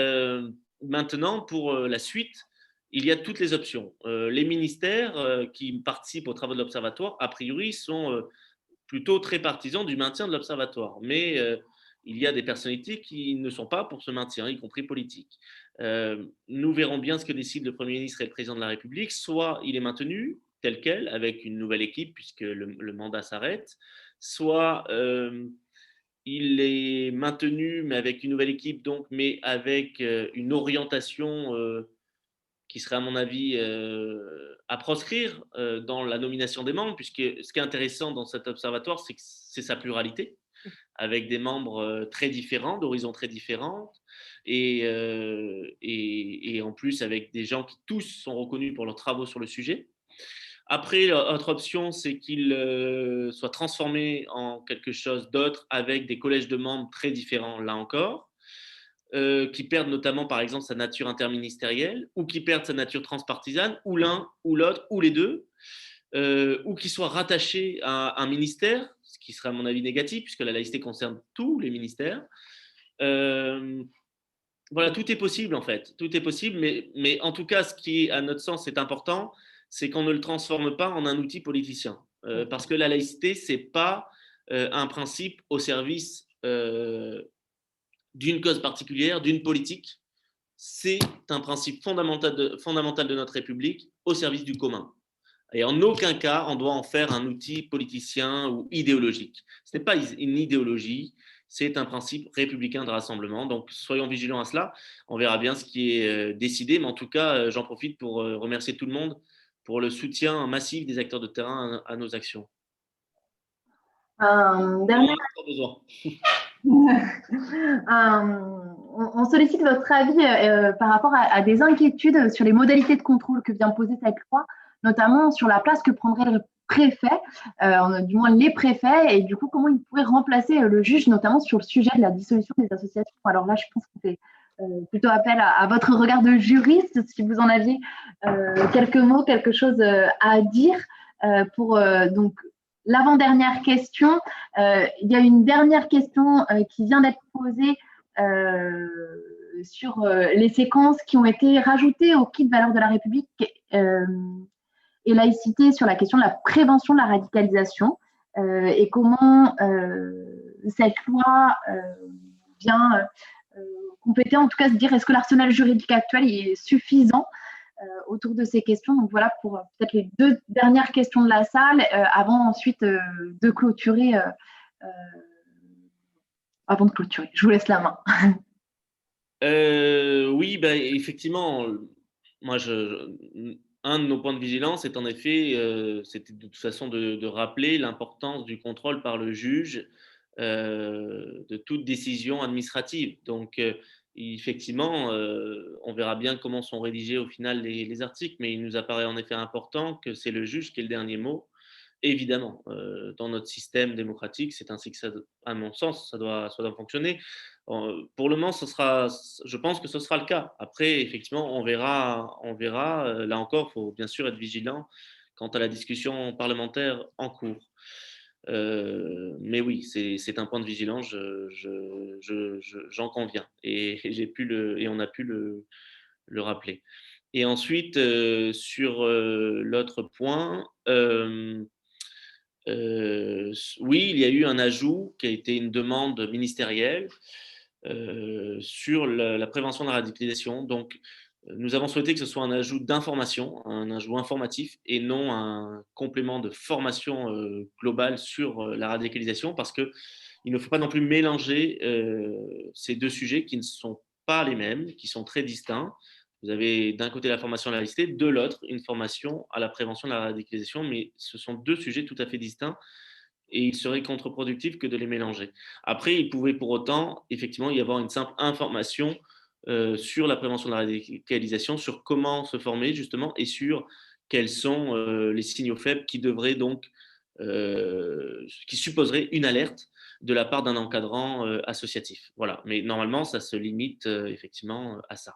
maintenant, pour la suite, il y a toutes les options. Les ministères qui participent aux travaux de l'Observatoire, a priori, sont plutôt très partisans du maintien de l'Observatoire. Mais il y a des personnalités qui ne sont pas pour ce maintien, y compris politiques. Nous verrons bien ce que décide le Premier ministre et le Président de la République. Soit il est maintenu tel quel, avec une nouvelle équipe, puisque le mandat s'arrête, soit il est maintenu, mais avec une nouvelle équipe, mais avec une orientation qui serait, à mon avis, à proscrire dans la nomination des membres, puisque ce qui est intéressant dans cet observatoire, c'est sa pluralité, avec des membres très différents, d'horizons très différents, et en plus avec des gens qui tous sont reconnus pour leurs travaux sur le sujet. Après, l'autre option, c'est qu'il soit transformé en quelque chose d'autre, avec des collèges de membres très différents, là encore, qui perdent notamment, par exemple, sa nature interministérielle, ou qui perdent sa nature transpartisane, ou l'un, ou l'autre, ou les deux, ou qui soit rattaché à un ministère, ce qui serait à mon avis négatif, puisque la laïcité concerne tous les ministères. Voilà, tout est possible en fait, tout est possible, mais en tout cas, ce qui, à notre sens, est important, c'est qu'on ne le transforme pas en un outil politicien, parce que la laïcité, c'est pas un principe au service d'une cause particulière, d'une politique. C'est un principe fondamental de notre République au service du commun. Et en aucun cas, on doit en faire un outil politicien ou idéologique. Ce n'est pas une idéologie, c'est un principe républicain de rassemblement. Donc, soyons vigilants à cela. On verra bien ce qui est décidé. Mais en tout cas, j'en profite pour remercier tout le monde pour le soutien massif des acteurs de terrain à nos actions. On sollicite votre avis par rapport à des inquiétudes sur les modalités de contrôle que vient poser cette loi, notamment sur la place que prendrait le préfet, du moins les préfets, et du coup comment ils pourraient remplacer le juge, notamment sur le sujet de la dissolution des associations. Alors là, je pense qu'on fait plutôt appel à votre regard de juriste, si vous en aviez quelques mots, quelque chose à dire pour donc l'avant-dernière question. Il y a une dernière question qui vient d'être posée sur les séquences qui ont été rajoutées au kit valeurs de la République et laïcité sur la question de la prévention de la radicalisation et comment cette loi vient compléter, en tout cas se dire est-ce que l'arsenal juridique actuel est suffisant autour de ces questions. Donc voilà pour peut-être les 2 dernières questions de la salle avant ensuite de clôturer. Avant de clôturer, je vous laisse la main. Oui, bah, effectivement, moi, un de nos points de vigilance est en effet, c'était de toute façon de rappeler l'importance du contrôle par le juge de toute décision administrative. Donc, effectivement, on verra bien comment sont rédigés au final les articles, mais il nous apparaît en effet important que c'est le juge qui ait le dernier mot. Évidemment, dans notre système démocratique, c'est ainsi que ça, à mon sens, ça doit fonctionner. Pour le moment, je pense que ce sera le cas. Après, effectivement, on verra. Là encore, il faut bien sûr être vigilant quant à la discussion parlementaire en cours. Mais oui, c'est un point de vigilance, j'en conviens. Et, et on a pu le rappeler. Et ensuite, sur l'autre point, oui, il y a eu un ajout qui a été une demande ministérielle sur la prévention de la radicalisation. Donc, nous avons souhaité que ce soit un ajout d'information, un ajout informatif et non un complément de formation globale sur la radicalisation parce qu'il ne faut pas non plus mélanger ces 2 sujets qui ne sont pas les mêmes, qui sont très distincts. Vous avez d'un côté la formation à la laïcité, de l'autre une formation à la prévention de la radicalisation, mais ce sont 2 sujets tout à fait distincts et il serait contre-productif que de les mélanger. Après, il pouvait pour autant effectivement y avoir une simple information sur la prévention de la radicalisation, sur comment se former justement et sur quels sont les signaux faibles qui devraient donc, qui supposeraient une alerte de la part d'un encadrant associatif. Voilà. Mais normalement, ça se limite effectivement à ça.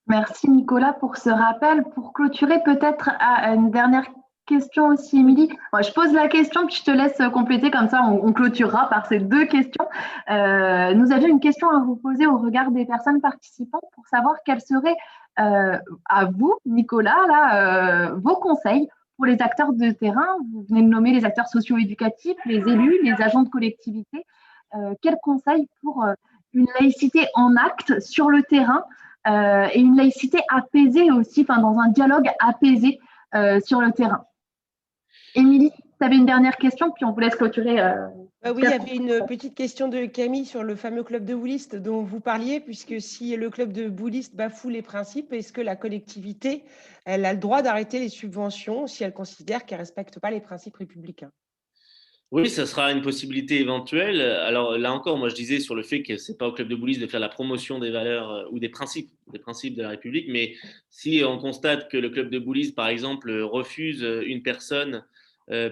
Merci Nicolas pour ce rappel. Pour clôturer, peut-être à une dernière question aussi, Émilie. Je pose la question, puis je te laisse compléter, comme ça on clôturera par ces 2 questions. Nous avions une question à vous poser au regard des personnes participantes pour savoir quels seraient, à vous, Nicolas, là, vos conseils pour les acteurs de terrain. Vous venez de nommer les acteurs socio-éducatifs, les élus, les agents de collectivité. Quels conseils pour une laïcité en acte sur le terrain et une laïcité apaisée aussi, dans un dialogue apaisé sur le terrain. Émilie, tu avais une dernière question, puis on vous laisse clôturer. Oui, il y avait une petite question de Camille sur le fameux club de boulistes dont vous parliez, puisque si le club de boulistes bafoue les principes, est-ce que la collectivité, elle a le droit d'arrêter les subventions si elle considère qu'elle ne respecte pas les principes républicains? Oui, ça sera une possibilité éventuelle. Alors là encore, moi je disais sur le fait que c'est pas au club de boulistes de faire la promotion des valeurs ou des principes de la République, mais si on constate que le club de boulistes, par exemple, refuse une personne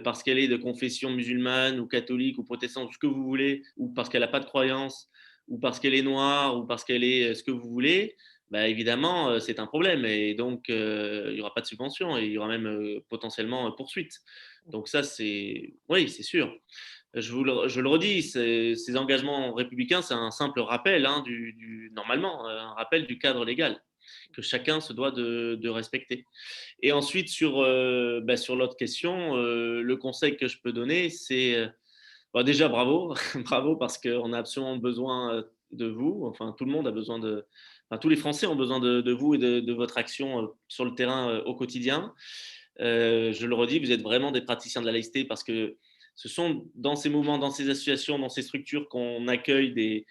parce qu'elle est de confession musulmane ou catholique ou protestante, ce que vous voulez, ou parce qu'elle n'a pas de croyance, ou parce qu'elle est noire, ou parce qu'elle est ce que vous voulez, bah, évidemment, c'est un problème. Et donc, il n'y aura pas de subvention et il y aura même potentiellement poursuite. Donc ça, oui, c'est sûr. Je le redis, ces engagements républicains, c'est un simple rappel, hein, normalement, un rappel du cadre légal que chacun se doit de respecter. Et ensuite, sur l'autre question, le conseil que je peux donner, c'est déjà bravo, bravo parce qu'on a absolument besoin de vous. Enfin, tout le monde a besoin tous les Français ont besoin de vous et de votre action sur le terrain au quotidien. Je le redis, vous êtes vraiment des praticiens de la laïcité parce que ce sont dans ces mouvements, dans ces associations, dans ces structures qu'on accueille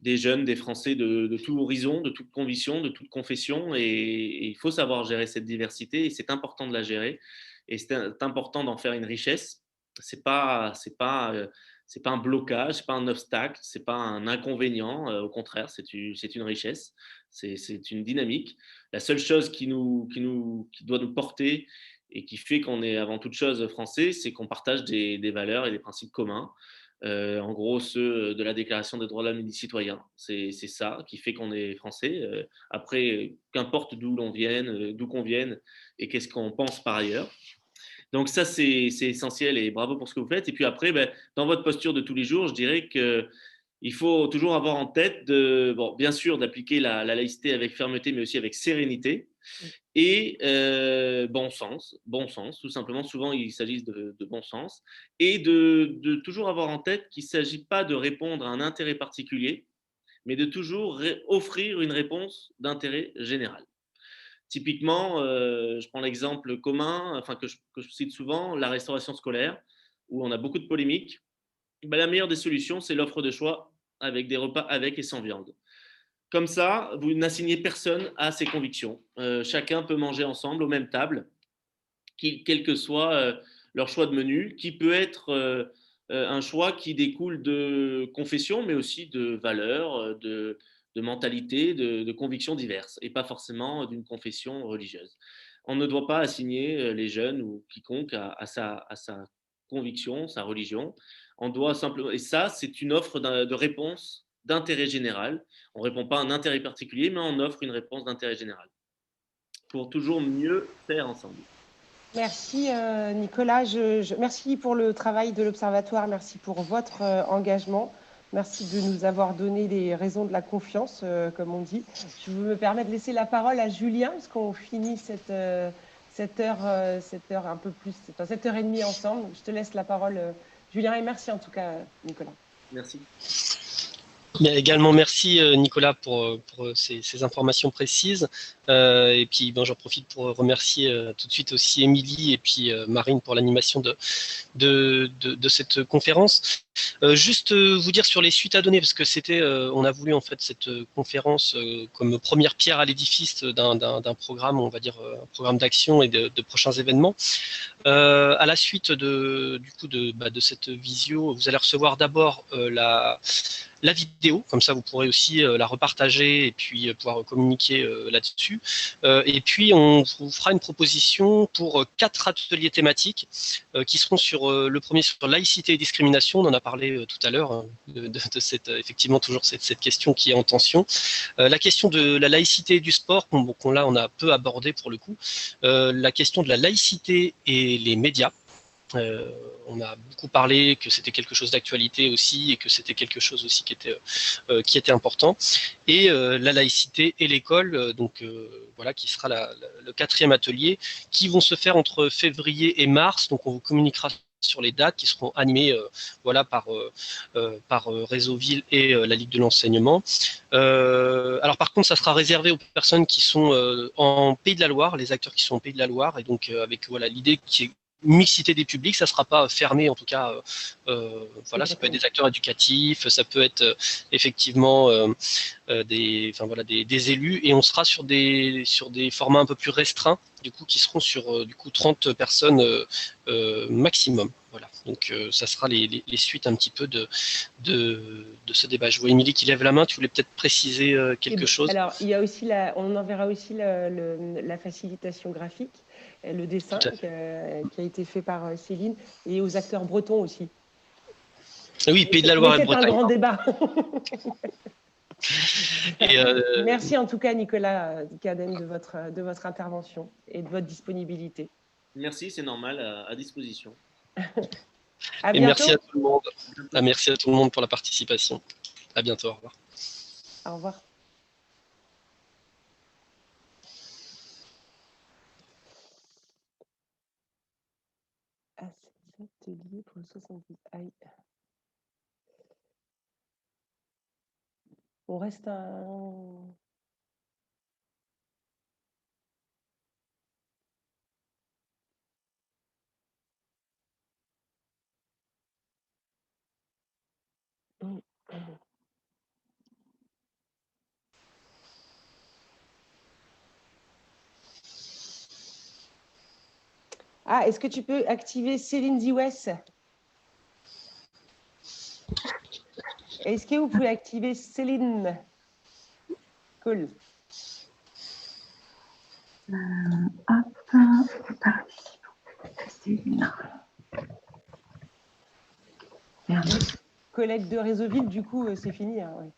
des jeunes, des Français de tout horizon, de toute conviction, de toute confession. Et il faut savoir gérer cette diversité et c'est important de la gérer. Et c'est important d'en faire une richesse. C'est pas un blocage, c'est pas un obstacle, c'est pas un inconvénient. Au contraire, c'est une richesse, c'est une dynamique. La seule chose qui doit nous porter et qui fait qu'on est avant toute chose français, c'est qu'on partage des valeurs et des principes communs. En gros, ceux de la Déclaration des droits de l'homme et du citoyen. C'est ça qui fait qu'on est français. Après, qu'importe d'où qu'on vienne et qu'est-ce qu'on pense par ailleurs. Donc ça, c'est essentiel et bravo pour ce que vous faites. Et puis après, dans votre posture de tous les jours, je dirais qu'il faut toujours avoir en tête, bien sûr, d'appliquer la laïcité avec fermeté, mais aussi avec sérénité et bon sens, tout simplement. Souvent, il s'agit de bon sens et de toujours avoir en tête qu'il ne s'agit pas de répondre à un intérêt particulier, mais de toujours offrir une réponse d'intérêt général. Typiquement, je prends l'exemple commun, enfin que je cite souvent, la restauration scolaire, où on a beaucoup de polémiques. Ben, la meilleure des solutions, c'est l'offre de choix avec des repas avec et sans viande. Comme ça, vous n'assignez personne à ses convictions. Chacun peut manger ensemble aux mêmes tables, quel que soit leur choix de menu, qui peut être un choix qui découle de confession, mais aussi de valeurs, de mentalités, de convictions diverses, et pas forcément d'une confession religieuse. On ne doit pas assigner les jeunes ou quiconque à sa conviction, sa religion. On doit simplement, et ça, c'est une offre de réponse d'intérêt général. On ne répond pas à un intérêt particulier, mais on offre une réponse d'intérêt général pour toujours mieux faire ensemble. Merci Nicolas, merci pour le travail de l'Observatoire, merci pour votre engagement, merci de nous avoir donné les raisons de la confiance, comme on dit. Je me permets de laisser la parole à Julien, parce qu'on finit cette heure un peu plus, 7h30 ensemble. Je te laisse la parole, Julien, et merci en tout cas, Nicolas. Merci. Bien, également, merci Nicolas pour ces informations précises. Et puis, j'en profite pour remercier tout de suite aussi Émilie et puis Marine pour l'animation de cette conférence. Juste vous dire sur les suites à donner, parce que on a voulu en fait cette conférence comme première pierre à l'édifice d'un programme, on va dire un programme d'action et de prochains événements. À la suite de cette visio, vous allez recevoir d'abord la vidéo, comme ça vous pourrez aussi la repartager et puis pouvoir communiquer là-dessus. Et puis on vous fera une proposition pour 4 ateliers thématiques qui seront sur le premier sur laïcité et discrimination. On en a parlé tout à l'heure de effectivement toujours cette question qui est en tension. La question de la laïcité et du sport, qu'on là on a peu abordé pour le coup. La question de la laïcité et les médias. On a beaucoup parlé que c'était quelque chose d'actualité aussi et que c'était quelque chose aussi qui était important. Et la laïcité et l'école, voilà, qui sera le 4e atelier, qui vont se faire entre février et mars. Donc on vous communiquera sur les dates qui seront animées voilà, par Réseau Ville et la Ligue de l'enseignement. Alors par contre, ça sera réservé aux personnes qui sont en Pays de la Loire, les acteurs qui sont en Pays de la Loire, et donc avec voilà, l'idée qui est mixité des publics, ça ne sera pas fermé en tout cas. Voilà, ça peut être des acteurs éducatifs, ça peut être effectivement des élus, et on sera sur des formats un peu plus restreints, du coup, qui seront sur 30 personnes maximum. Voilà, donc ça sera les suites un petit peu de ce débat. Je vois Émilie qui lève la main, tu voulais peut-être préciser quelque chose. Alors, il y a aussi on enverra aussi la facilitation graphique, le dessin qui a été fait par Céline, et aux acteurs bretons aussi. Oui, Pays de la Loire et Bretagne. C'est un grand débat. Merci en tout cas Nicolas Cadenne de votre intervention et de votre disponibilité. Merci, c'est normal, à disposition. Et merci à tout le monde. Merci à tout le monde pour la participation. À bientôt, au revoir. Au revoir. Atelier pour le 70. Aïe. On reste un... Ah, est-ce que tu peux activer Céline Ziwes? Est-ce que vous pouvez activer Céline? Cool. Hop, c'est parti. Céline. Collègue de Réseau Ville, du coup, c'est fini. Hein, ouais.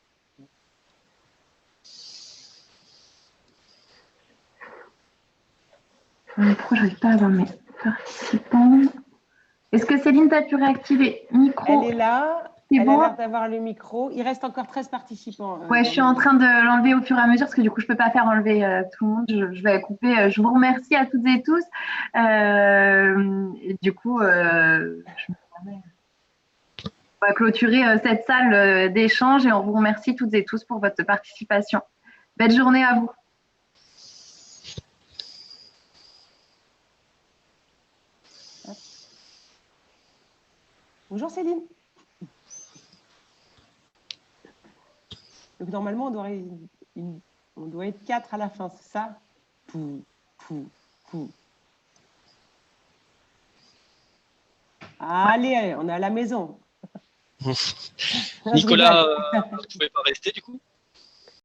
Sur le pro, je n'arrive pas à voir mes participants. Est-ce que Céline, tu as pu réactiver micro? Elle est là. Elle a l'air d'avoir le micro. Il reste encore 13 participants. Ouais, je suis en train de l'enlever au fur et à mesure parce que du coup, je ne peux pas faire enlever tout le monde. Je vais couper. Je vous remercie à toutes et tous. Et du coup, je me permets. On va clôturer cette salle d'échange et on vous remercie toutes et tous pour votre participation. Belle journée à vous. Bonjour Céline. Donc normalement, on doit être 4 à la fin, c'est ça? Pou, pou, pou. Allez, on est à la maison. Nicolas, vous ne pouvez pas rester du coup?